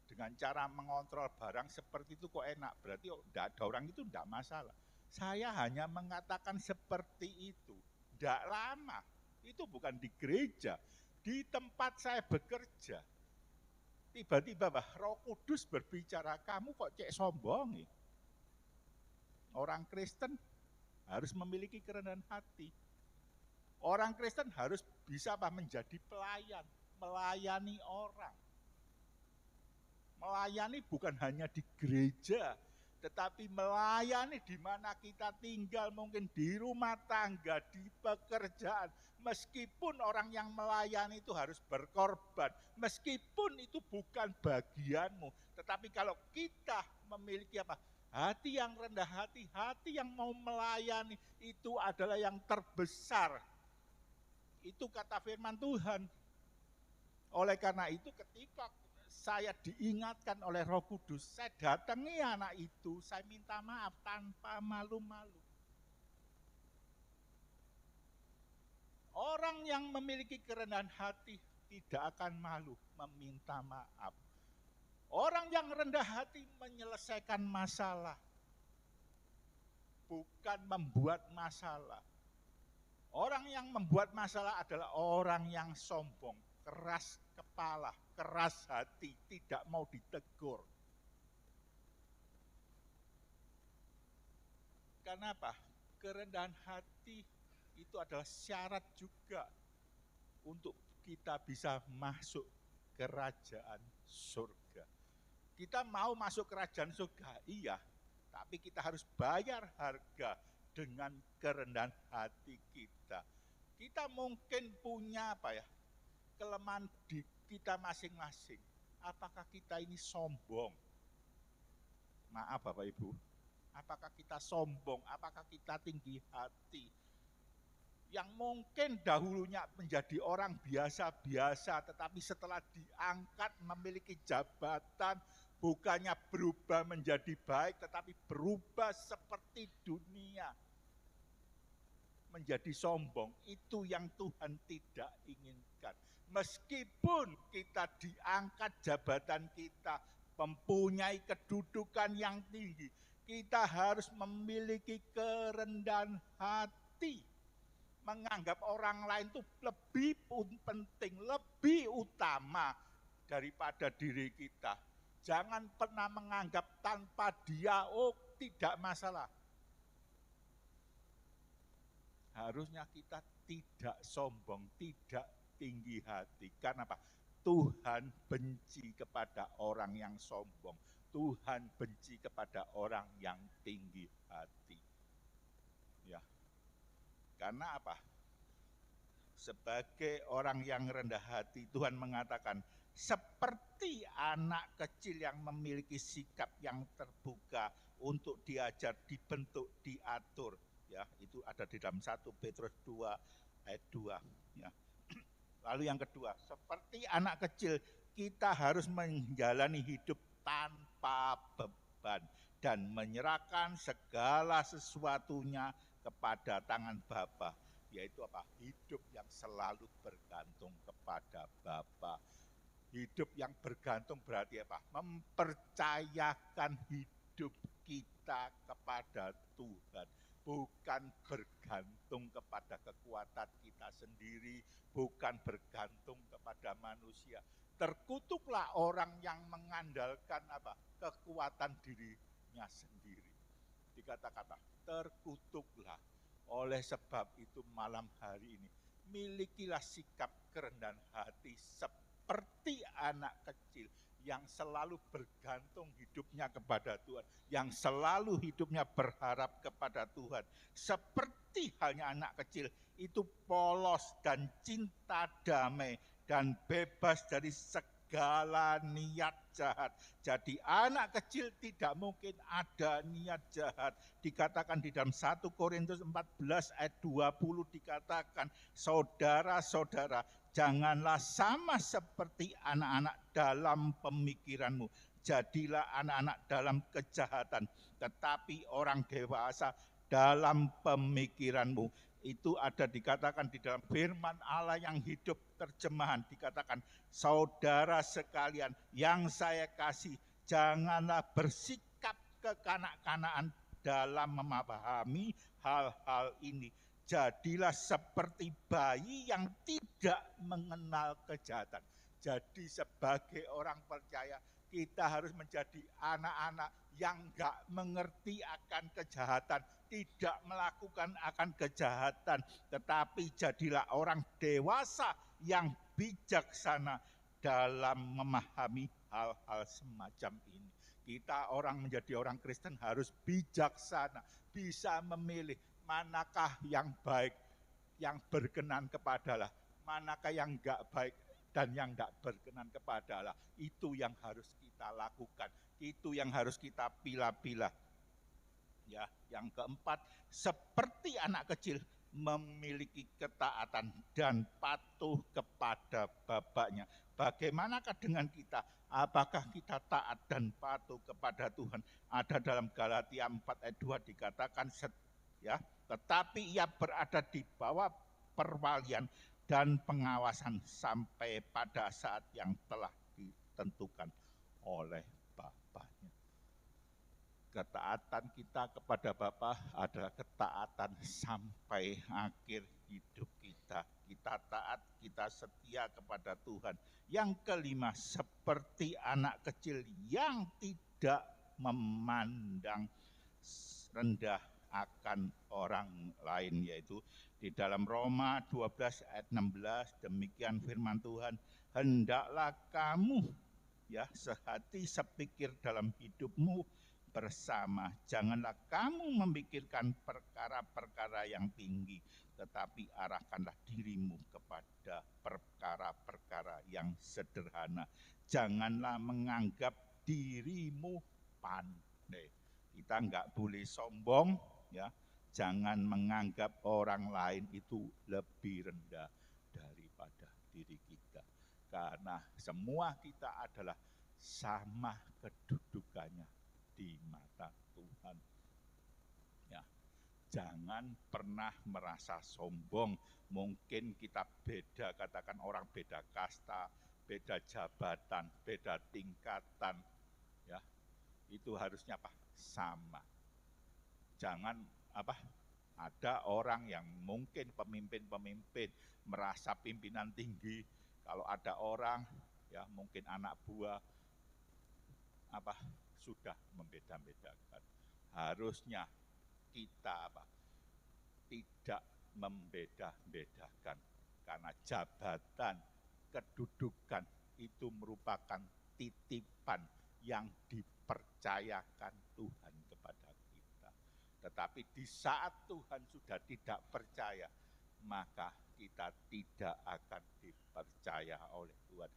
dengan cara mengontrol barang seperti itu, kok enak, berarti tidak ada orang itu tidak masalah. Saya hanya mengatakan seperti itu, tidak lama, itu bukan di gereja, di tempat saya bekerja. Tiba-tiba Roh Kudus berbicara, kamu kok cek sombong ya? Orang Kristen harus memiliki kerendahan hati. Orang Kristen harus bisa menjadi pelayan, melayani orang. Melayani bukan hanya di gereja, tetapi melayani di mana kita tinggal, mungkin di rumah tangga, di pekerjaan. Meskipun orang yang melayani itu harus berkorban, meskipun itu bukan bagianmu, tetapi kalau kita memiliki hati yang rendah hati, hati yang mau melayani, itu adalah yang terbesar. Itu kata firman Tuhan. Oleh karena itu ketika saya diingatkan oleh Roh Kudus, saya datangi anak itu, saya minta maaf tanpa malu-malu. Orang yang memiliki kerendahan hati tidak akan malu meminta maaf. Orang yang rendah hati menyelesaikan masalah, bukan membuat masalah. Orang yang membuat masalah adalah orang yang sombong, keras kepala, keras hati, tidak mau ditegur. Kenapa? Kerendahan hati itu adalah syarat juga untuk kita bisa masuk kerajaan surga. Kita mau masuk kerajaan surga, iya, tapi kita harus bayar harga dengan kerendahan hati kita. Kita mungkin punya kelemahan di kita masing-masing. Apakah kita ini sombong? Maaf Bapak Ibu, apakah kita sombong? Apakah kita tinggi hati? Yang mungkin dahulunya menjadi orang biasa-biasa, tetapi setelah diangkat memiliki jabatan, bukannya berubah menjadi baik, tetapi berubah seperti dunia. Menjadi sombong, itu yang Tuhan tidak inginkan. Meskipun kita diangkat jabatan kita, mempunyai kedudukan yang tinggi, kita harus memiliki kerendahan hati. Menganggap orang lain itu lebih penting, lebih utama daripada diri kita. Jangan pernah menganggap tanpa dia, oh tidak masalah. Harusnya kita tidak sombong, tidak tinggi hati. Karena apa? Tuhan benci kepada orang yang sombong. Tuhan benci kepada orang yang tinggi hati. Ya. Karena apa? Sebagai orang yang rendah hati, Tuhan mengatakan, seperti anak kecil yang memiliki sikap yang terbuka untuk diajar, dibentuk, diatur. Ya, itu ada di dalam 1 Petrus 2 ayat 2. Ya. Lalu yang kedua, seperti anak kecil, kita harus menjalani hidup tanpa beban dan menyerahkan segala sesuatunya kepada tangan Bapa. Yaitu apa? Hidup yang selalu bergantung kepada Bapa. Hidup yang bergantung berarti apa? Mempercayakan hidup kita kepada Tuhan. Bukan bergantung kepada kekuatan kita sendiri, bukan bergantung kepada manusia. Terkutuklah orang yang mengandalkan apa? Kekuatan dirinya sendiri. Dikatakan terkutuklah. Oleh sebab itu malam hari ini, milikilah sikap kerendahan hati seperti anak kecil yang selalu bergantung hidupnya kepada Tuhan, yang selalu hidupnya berharap kepada Tuhan. Seperti halnya anak kecil itu polos dan cinta damai dan bebas dari segala niat jahat. Jadi anak kecil tidak mungkin ada niat jahat. Dikatakan di dalam 1 Korintus 14 ayat 20 dikatakan, saudara-saudara, janganlah sama seperti anak-anak dalam pemikiranmu. Jadilah anak-anak dalam kejahatan, tetapi orang dewasa dalam pemikiranmu. Itu ada dikatakan di dalam firman Allah yang hidup terjemahan. Dikatakan, saudara sekalian yang saya kasih, janganlah bersikap kekanak-kanakan dalam memahami hal-hal ini. Jadilah seperti bayi yang tidak mengenal kejahatan. Jadi sebagai orang percaya, kita harus menjadi anak-anak yang enggak mengerti akan kejahatan, tidak melakukan akan kejahatan, tetapi jadilah orang dewasa yang bijaksana dalam memahami hal-hal semacam ini. Kita orang menjadi orang Kristen harus bijaksana, bisa memilih manakah yang baik, yang berkenan kepada Allah, manakah yang enggak baik dan yang enggak berkenan kepada Allah. Itu yang harus kita lakukan, itu yang harus kita pilah-pilah. Ya, yang keempat, seperti anak kecil memiliki ketaatan dan patuh kepada bapaknya. Bagaimanakah dengan kita? Apakah kita taat dan patuh kepada Tuhan? Ada dalam Galatia 4 ayat 2 dikatakan, ya, tetapi ia berada di bawah perwalian dan pengawasan sampai pada saat yang telah ditentukan oleh Bapaknya. Ketaatan kita kepada Bapa adalah ketaatan sampai akhir hidup kita. Kita taat, kita setia kepada Tuhan. Yang kelima, seperti anak kecil yang tidak memandang rendah akan orang lain, yaitu di dalam Roma 12 ayat 16, demikian firman Tuhan, hendaklah kamu ya sehati sepikir dalam hidupmu bersama. Janganlah kamu memikirkan perkara-perkara yang tinggi, tetapi arahkanlah dirimu kepada perkara-perkara yang sederhana. Janganlah menganggap dirimu pandai. Kita enggak boleh sombong, ya. Jangan menganggap orang lain itu lebih rendah daripada diri kita. Karena semua kita adalah sama kedudukannya di mata Tuhan. Ya, jangan pernah merasa sombong. Mungkin kita beda, katakan orang beda kasta, beda jabatan, beda tingkatan. Ya, itu harusnya apa? Sama. Jangan apa? Ada orang yang mungkin pemimpin-pemimpin merasa pimpinan tinggi. Kalau ada orang, ya mungkin anak buah sudah membeda-bedakan. Harusnya kita tidak membeda-bedakan, karena jabatan, kedudukan itu merupakan titipan yang dipercayakan Tuhan kepada kita. Tetapi di saat Tuhan sudah tidak percaya, maka kita tidak akan dipercaya oleh Tuhan,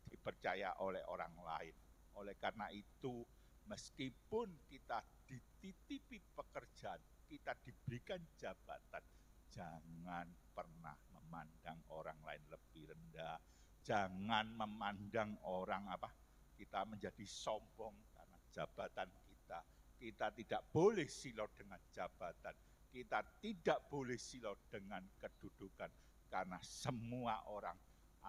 dipercaya oleh orang lain. Oleh karena itu, meskipun kita dititipi pekerjaan, kita diberikan jabatan, jangan pernah memandang orang lain lebih rendah. Jangan memandang orang kita menjadi sombong karena jabatan kita. Kita tidak boleh silau dengan jabatan. Kita tidak boleh silau dengan kedudukan, karena semua orang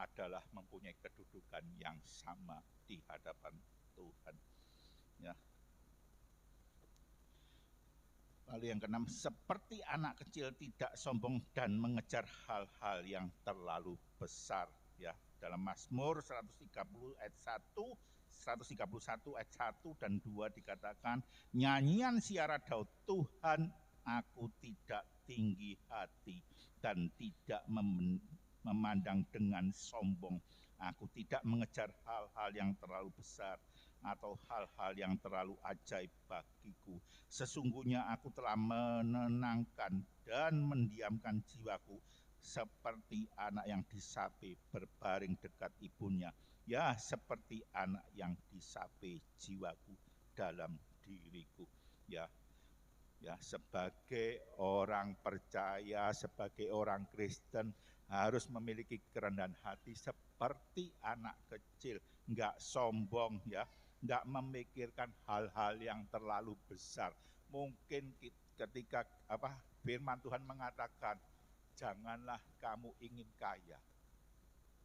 adalah mempunyai kedudukan yang sama di hadapan Tuhan. Ya. Lalu yang keenam, seperti anak kecil tidak sombong dan mengejar hal-hal yang terlalu besar. Ya, dalam Mazmur 130 ayat 1, 131 ayat 1 dan 2 dikatakan, nyanyian siara Daud, Tuhan, aku tidak tinggi hati dan tidak memandang dengan sombong. Aku tidak mengejar hal-hal yang terlalu besar atau hal-hal yang terlalu ajaib bagiku. Sesungguhnya aku telah menenangkan dan mendiamkan jiwaku seperti anak yang disape berbaring dekat ibunya. Ya, seperti anak yang disape jiwaku dalam diriku. Ya, sebagai orang percaya, sebagai orang Kristen harus memiliki kerendahan hati seperti anak kecil, enggak sombong, ya, enggak memikirkan hal-hal yang terlalu besar. Mungkin ketika firman Tuhan mengatakan, janganlah kamu ingin kaya.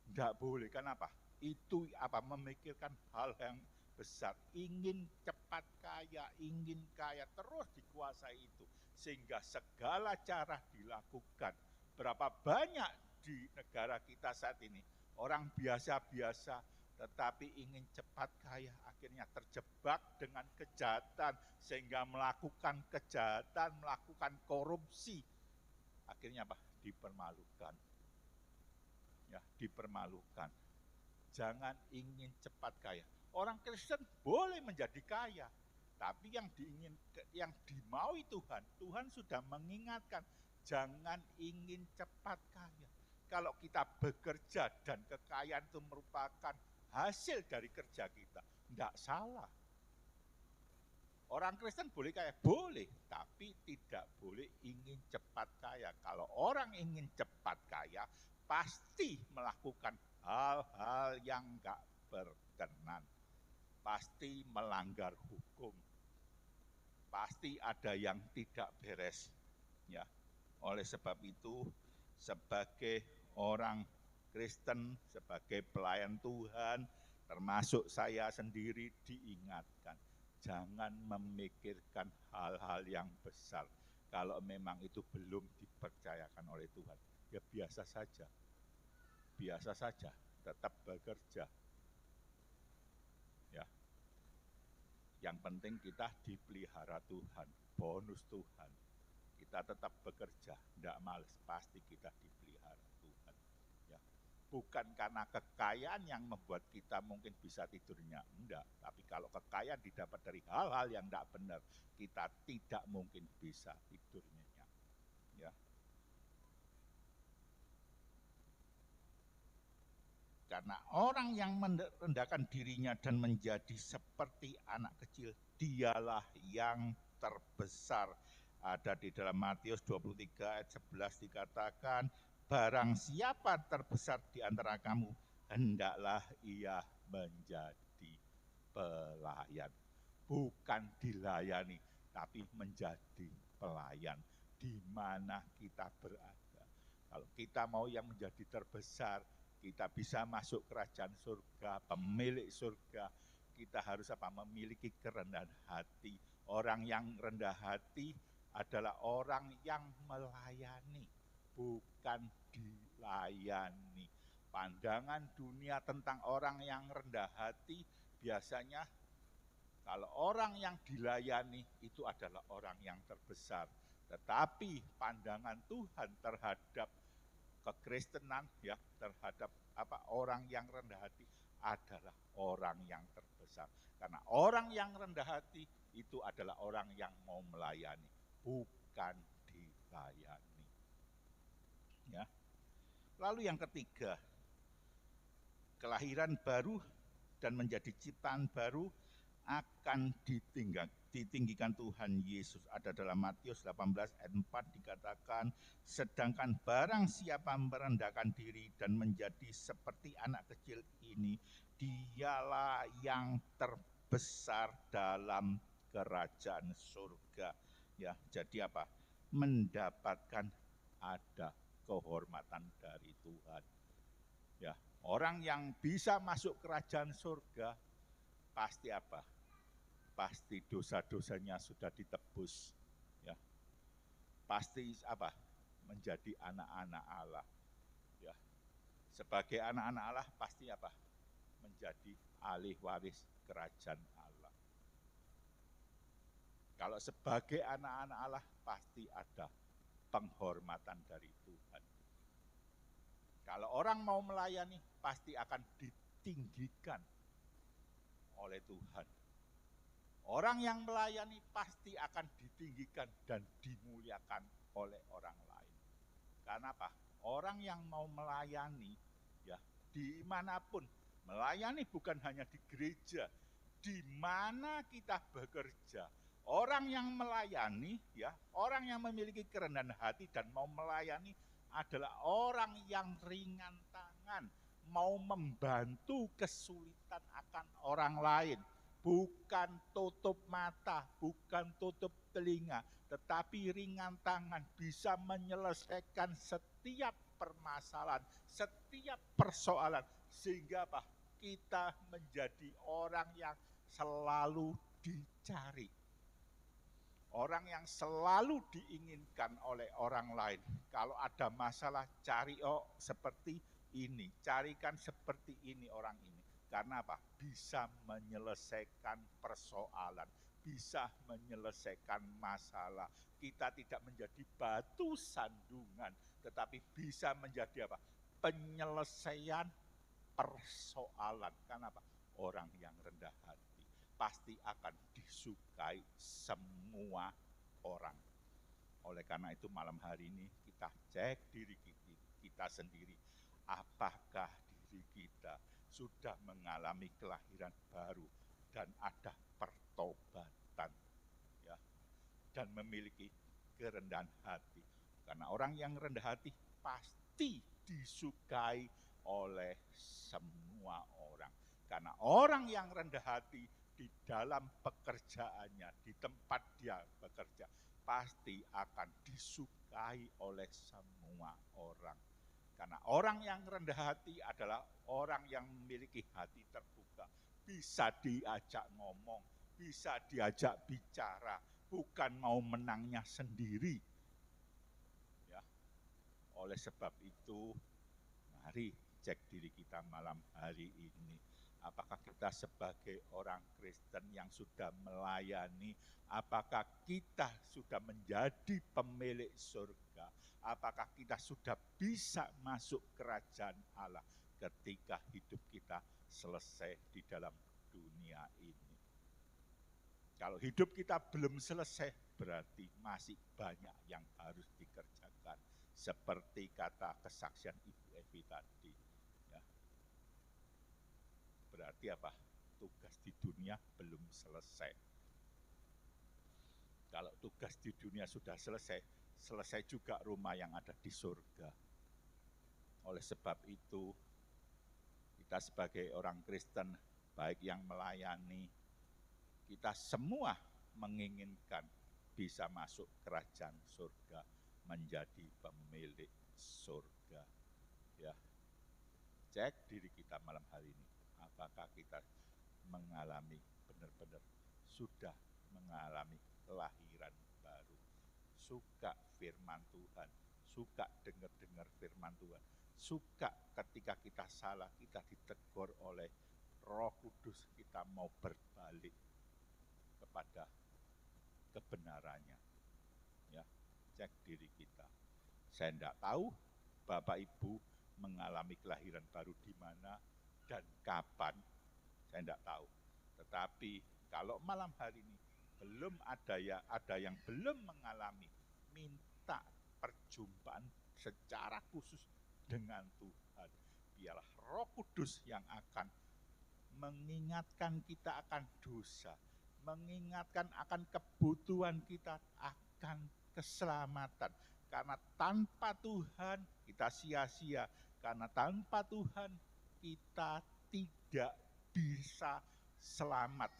Enggak boleh, kenapa? Itu memikirkan hal yang besar, ingin cepat kaya, ingin kaya, terus dikuasai itu, sehingga segala cara dilakukan. Berapa banyak di negara kita saat ini orang biasa-biasa tetapi ingin cepat kaya, akhirnya terjebak dengan kejahatan sehingga melakukan kejahatan, melakukan korupsi, akhirnya dipermalukan. Ya, dipermalukan. Jangan ingin cepat kaya. Orang Kristen boleh menjadi kaya, tapi yang dimaui Tuhan, Tuhan sudah mengingatkan, jangan ingin cepat kaya. Kalau kita bekerja dan kekayaan itu merupakan hasil dari kerja kita, tidak salah. Orang Kristen boleh kaya, boleh, tapi tidak boleh ingin cepat kaya. Kalau orang ingin cepat kaya, pasti melakukan hal-hal yang enggak berkenan. Pasti melanggar hukum. Pasti ada yang tidak beres. Ya. Oleh sebab itu, sebagai orang Kristen, sebagai pelayan Tuhan, termasuk saya sendiri, diingatkan, jangan memikirkan hal-hal yang besar. Kalau memang itu belum dipercayakan oleh Tuhan, ya biasa saja. Biasa saja, tetap bekerja. Ya. Yang penting kita dipelihara Tuhan, bonus Tuhan. Kita tetap bekerja, tidak malas, pasti kita dipelihara Tuhan. Ya. Bukan karena kekayaan yang membuat kita mungkin bisa tidurnya, enggak. Tapi kalau kekayaan didapat dari hal-hal yang tidak benar, kita tidak mungkin bisa tidurnya. Ya. Karena orang yang merendahkan dirinya dan menjadi seperti anak kecil, dialah yang terbesar. Ada di dalam Matius 23 ayat 11 dikatakan, barang siapa terbesar di antara kamu, hendaklah ia menjadi pelayan. Bukan dilayani, tapi menjadi pelayan di mana kita berada. Kalau kita mau yang menjadi terbesar, kita bisa masuk kerajaan surga, pemilik surga, kita harus memiliki kerendahan hati. Orang yang rendah hati adalah orang yang melayani, bukan dilayani. Pandangan dunia tentang orang yang rendah hati biasanya Kalau orang yang dilayani itu adalah orang yang terbesar. Tetapi pandangan Tuhan terhadap kekristenan, ya, terhadap orang yang rendah hati adalah orang yang terbesar. Karena orang yang rendah hati itu adalah orang yang mau melayani, bukan dilayani. Ya. Lalu yang ketiga, kelahiran baru dan menjadi ciptaan baru akan ditinggikan Tuhan Yesus. Ada dalam Matius 18 ayat 4 dikatakan, sedangkan barang siapa merendahkan diri dan menjadi seperti anak kecil ini, dialah yang terbesar dalam kerajaan surga. Ya, jadi apa? Mendapatkan ada kehormatan dari Tuhan. Ya, orang yang bisa masuk kerajaan surga pasti apa? Pasti dosa-dosanya sudah ditebus, ya. Pasti apa? Menjadi anak-anak Allah, ya. Sebagai anak-anak Allah pasti apa? Menjadi ahli waris kerajaan Allah. Kalau sebagai anak-anak Allah pasti ada penghormatan dari Tuhan. Kalau orang mau melayani pasti akan ditinggikan oleh Tuhan. Orang yang melayani pasti akan ditinggikan dan dimuliakan oleh orang lain. Karena apa? Orang yang mau melayani, ya, dimanapun, melayani bukan hanya di gereja, di mana kita bekerja. Orang yang melayani, ya, orang yang memiliki kerendahan hati dan mau melayani adalah orang yang ringan tangan, mau membantu kesulitan akan orang lain. Bukan tutup mata, bukan tutup telinga, tetapi ringan tangan, bisa menyelesaikan setiap permasalahan, setiap persoalan. Sehingga apa? Kita menjadi orang yang selalu dicari. Orang yang selalu diinginkan oleh orang lain. Kalau ada masalah, cari seperti ini, carikan seperti ini orang ini. Karena apa? Bisa menyelesaikan persoalan, bisa menyelesaikan masalah. Kita tidak menjadi batu sandungan, tetapi bisa menjadi apa? Penyelesaian persoalan. Karena apa? Orang yang rendah hati pasti akan disukai semua orang. Oleh karena itu malam hari ini kita cek diri kita sendiri. Apakah diri kita sudah mengalami kelahiran baru dan ada pertobatan, ya, dan memiliki kerendahan hati. Karena orang yang rendah hati pasti disukai oleh semua orang. Karena orang yang rendah hati di dalam pekerjaannya, di tempat dia bekerja, pasti akan disukai oleh semua orang. Karena orang yang rendah hati adalah orang yang memiliki hati terbuka. Bisa diajak ngomong, bisa diajak bicara, bukan mau menangnya sendiri. Ya. Oleh sebab itu, mari cek diri kita malam hari ini. Apakah kita sebagai orang Kristen yang sudah melayani, apakah kita sudah menjadi pemilik surga? Apakah kita sudah bisa masuk kerajaan Allah ketika hidup kita selesai di dalam dunia ini? Kalau hidup kita belum selesai, berarti masih banyak yang harus dikerjakan. Seperti kata kesaksian Ibu Evi tadi. Ya. Berarti apa? Tugas di dunia belum selesai. Kalau tugas di dunia sudah selesai, selesai juga rumah yang ada di surga. Oleh sebab itu, kita sebagai orang Kristen, baik yang melayani, kita semua menginginkan bisa masuk kerajaan surga, menjadi pemilik surga. Ya, cek diri kita malam hari ini, apakah kita mengalami benar-benar sudah mengalami kelahiran baru, suka firman Tuhan, suka dengar-dengar firman Tuhan, suka ketika kita salah, kita ditegur oleh Roh Kudus, kita mau berbalik. kepada kebenarannya. Ya, cek diri kita. Saya tidak tahu Bapak Ibu mengalami kelahiran baru di mana dan kapan, saya tidak tahu. Tetapi kalau malam hari ini belum ada yang belum mengalami, minta perjumpaan secara khusus dengan Tuhan. Biarlah Roh Kudus yang akan mengingatkan kita akan dosa, mengingatkan akan kebutuhan kita akan keselamatan. Karena tanpa Tuhan kita sia-sia, karena tanpa Tuhan kita tidak bisa selamat.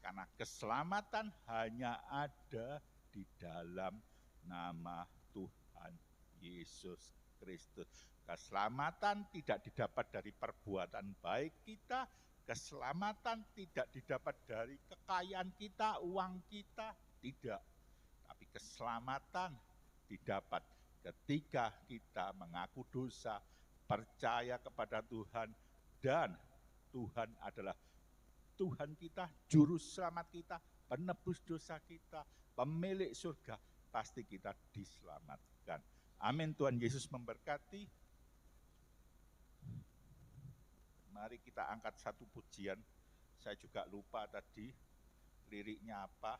Karena keselamatan hanya ada di dalam nama Tuhan Yesus Kristus. Keselamatan tidak didapat dari perbuatan baik kita, keselamatan tidak didapat dari kekayaan kita, uang kita, tidak. Tapi keselamatan didapat ketika kita mengaku dosa, percaya kepada Tuhan, dan Tuhan adalah Tuhan kita, juru selamat kita, penebus dosa kita, pemilik surga, pasti kita diselamatkan. Amin. Tuhan Yesus memberkati. Mari kita angkat satu pujian. Saya juga lupa tadi liriknya apa.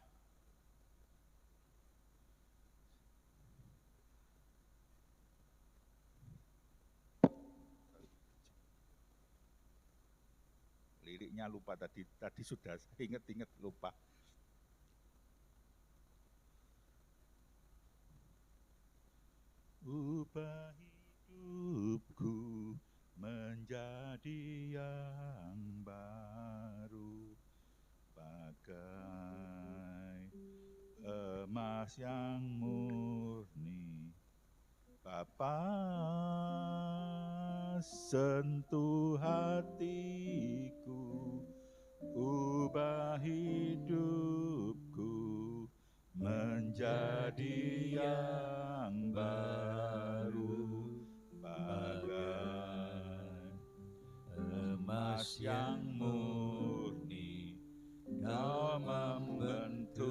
Liriknya lupa tadi sudah ingat lupa. Ubah hidupku menjadi yang baru, bagai emas yang murni. Bapa, sentuh hatiku, ubah hidupku menjadi yang baru, bagai emas yang murni. Kau membentuk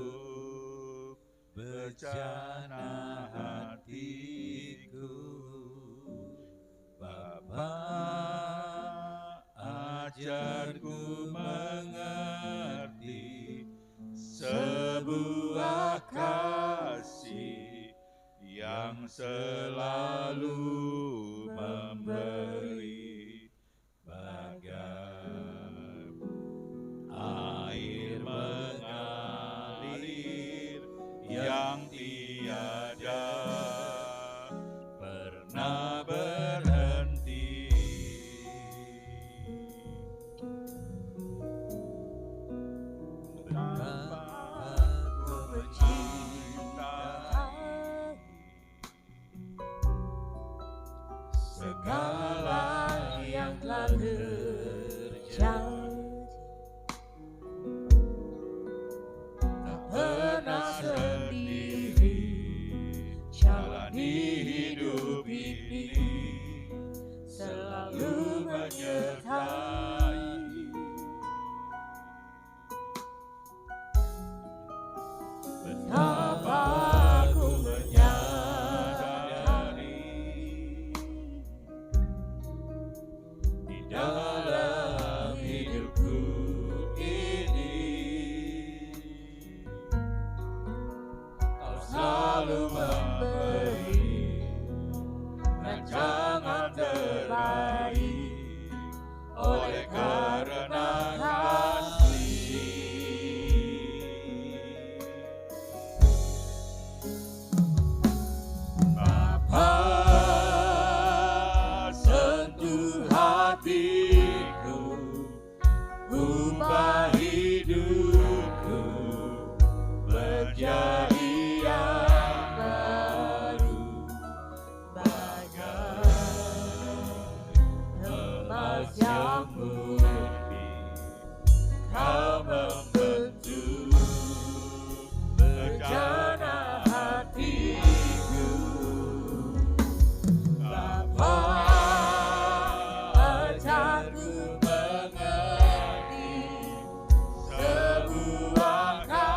bejana hatiku. Bapa, ajarku mengerti sebuah kasih yang selalu memberi, bagai air mengalir yang tiada pernah berhenti. Betapa ku mencintai segala yang telah terjadi, tak pernah sendiri jalani hidup ini, selalu menyertai. Betapa aku menyadari di dalam hidupku ini, Kau selalu memberi rancangan terbaik oleh karena kasih. Bapa, sentuh hatiku, ubah hidupku menjadi yang baru, bagai emas yang murni. Kau membentuk bejana hatiku. Bapa, ajarku mengerti sebuah kasih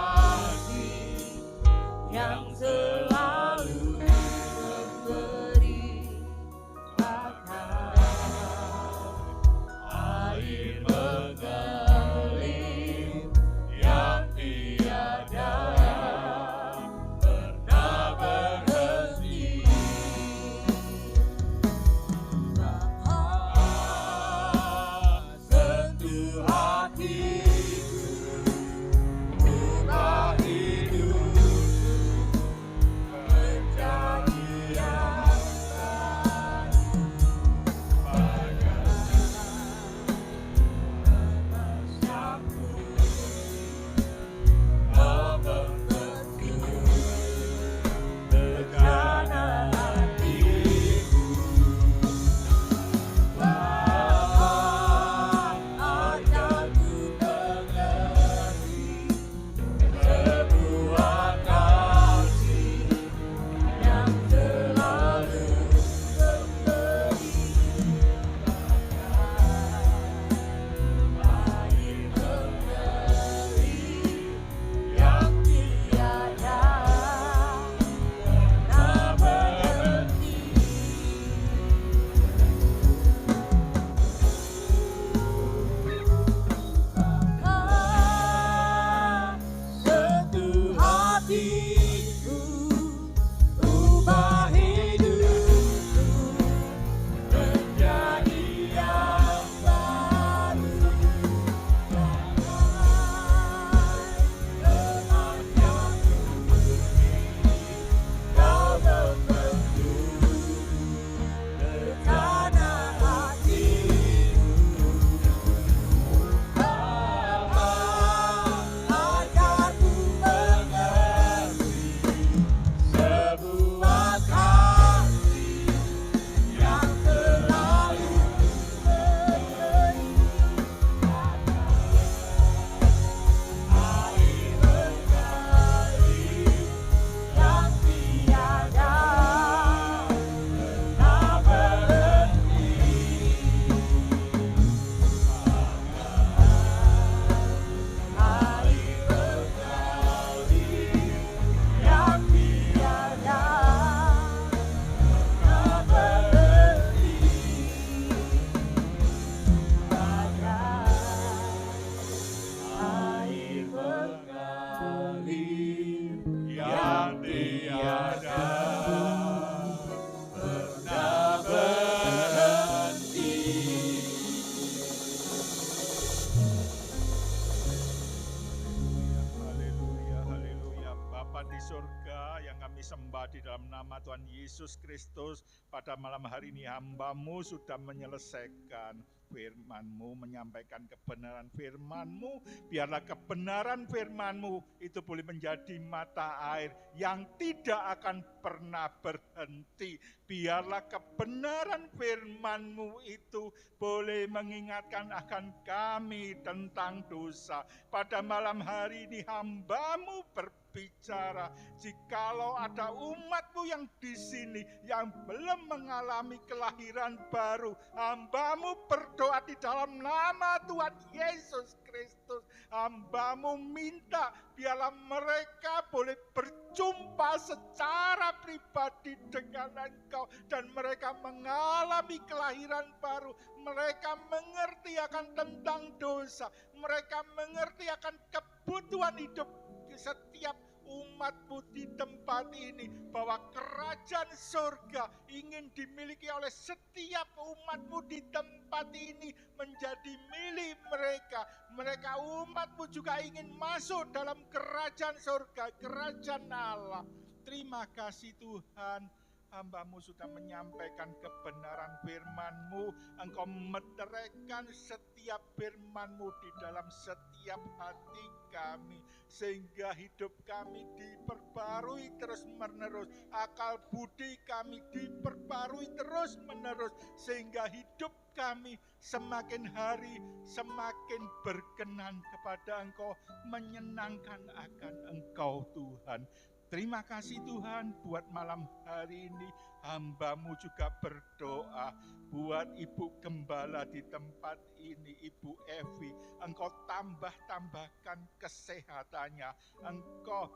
kami sembah di dalam nama Tuhan Yesus Kristus. Pada malam hari ini hamba-Mu sudah menyelesaikan firman-Mu, menyampaikan kebenaran firman-Mu. Biarlah kebenaran firman-Mu itu boleh menjadi mata air yang tidak akan pernah berhenti. Biarlah kebenaran firman-Mu itu boleh mengingatkan akan kami tentang dosa. Pada malam hari ini hamba-Mu berbicara, jikalau ada umat-Mu yang di sini yang belum mengalami kelahiran baru, hamba-Mu berdoa di dalam nama Tuhan Yesus Kristus. Hamba-Mu minta biarlah mereka boleh berjumpa secara pribadi dengan Engkau dan mereka mengalami kelahiran baru. Mereka mengerti akan tentang dosa, mereka mengerti akan kebutuhan hidup setiap umat-Mu di tempat ini, bahwa kerajaan surga ingin dimiliki oleh setiap umat-Mu di tempat ini menjadi milik mereka. Mereka umat-Mu juga ingin masuk dalam kerajaan surga, kerajaan Allah. Terima kasih Tuhan, hamba-Mu sudah menyampaikan kebenaran firman-Mu. Engkau meteraikan setiap firman-Mu di dalam setiap hati kami, sehingga hidup kami diperbarui terus-menerus, akal budi kami diperbarui terus-menerus, sehingga hidup kami semakin hari semakin berkenan kepada Engkau, menyenangkan akan Engkau Tuhan. Terima kasih Tuhan buat malam hari ini. Hamba-Mu juga berdoa buat Ibu Gembala di tempat ini, Ibu Evi. Engkau tambahkan kesehatannya. Engkau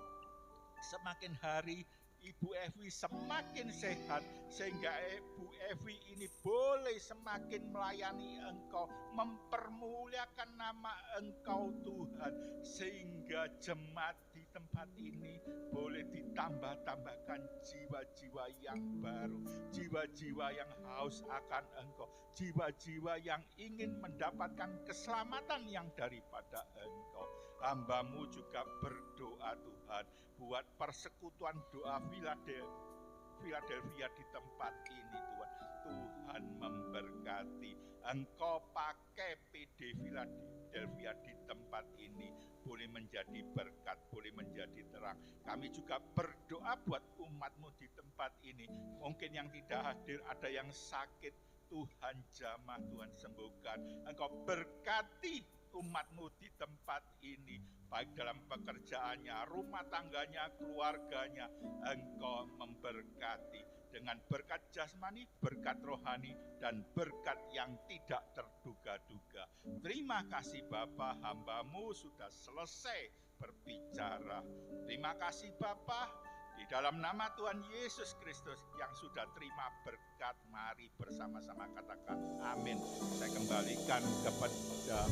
semakin hari Ibu Evi semakin sehat, sehingga Ibu Evi ini boleh semakin melayani Engkau, mempermuliakan nama Engkau Tuhan, sehingga jemaat di tempat ini boleh ditambahkan jiwa-jiwa yang baru, jiwa-jiwa yang haus akan Engkau, jiwa-jiwa yang ingin mendapatkan keselamatan yang daripada Engkau. Hamba-Mu juga berdoa Tuhan buat persekutuan doa Philadelphia di tempat ini Tuhan. Tuhan memberkati. Engkau pakai PD Philadelphia di tempat ini boleh menjadi berkat, boleh menjadi terang. Kami juga berdoa buat umat-Mu di tempat ini. Mungkin yang tidak hadir, ada yang sakit, Tuhan jamah, Tuhan sembuhkan. Engkau berkati umat-Mu di tempat ini, baik dalam pekerjaannya, rumah tangganya, keluarganya. Engkau memberkati dengan berkat jasmani, berkat rohani, dan berkat yang tidak terduga-duga. Terima kasih Bapa, hamba-Mu sudah selesai berbicara. Terima kasih Bapa, di dalam nama Tuhan Yesus Kristus yang sudah terima berkat, mari bersama-sama katakan amin. Saya kembalikan kepada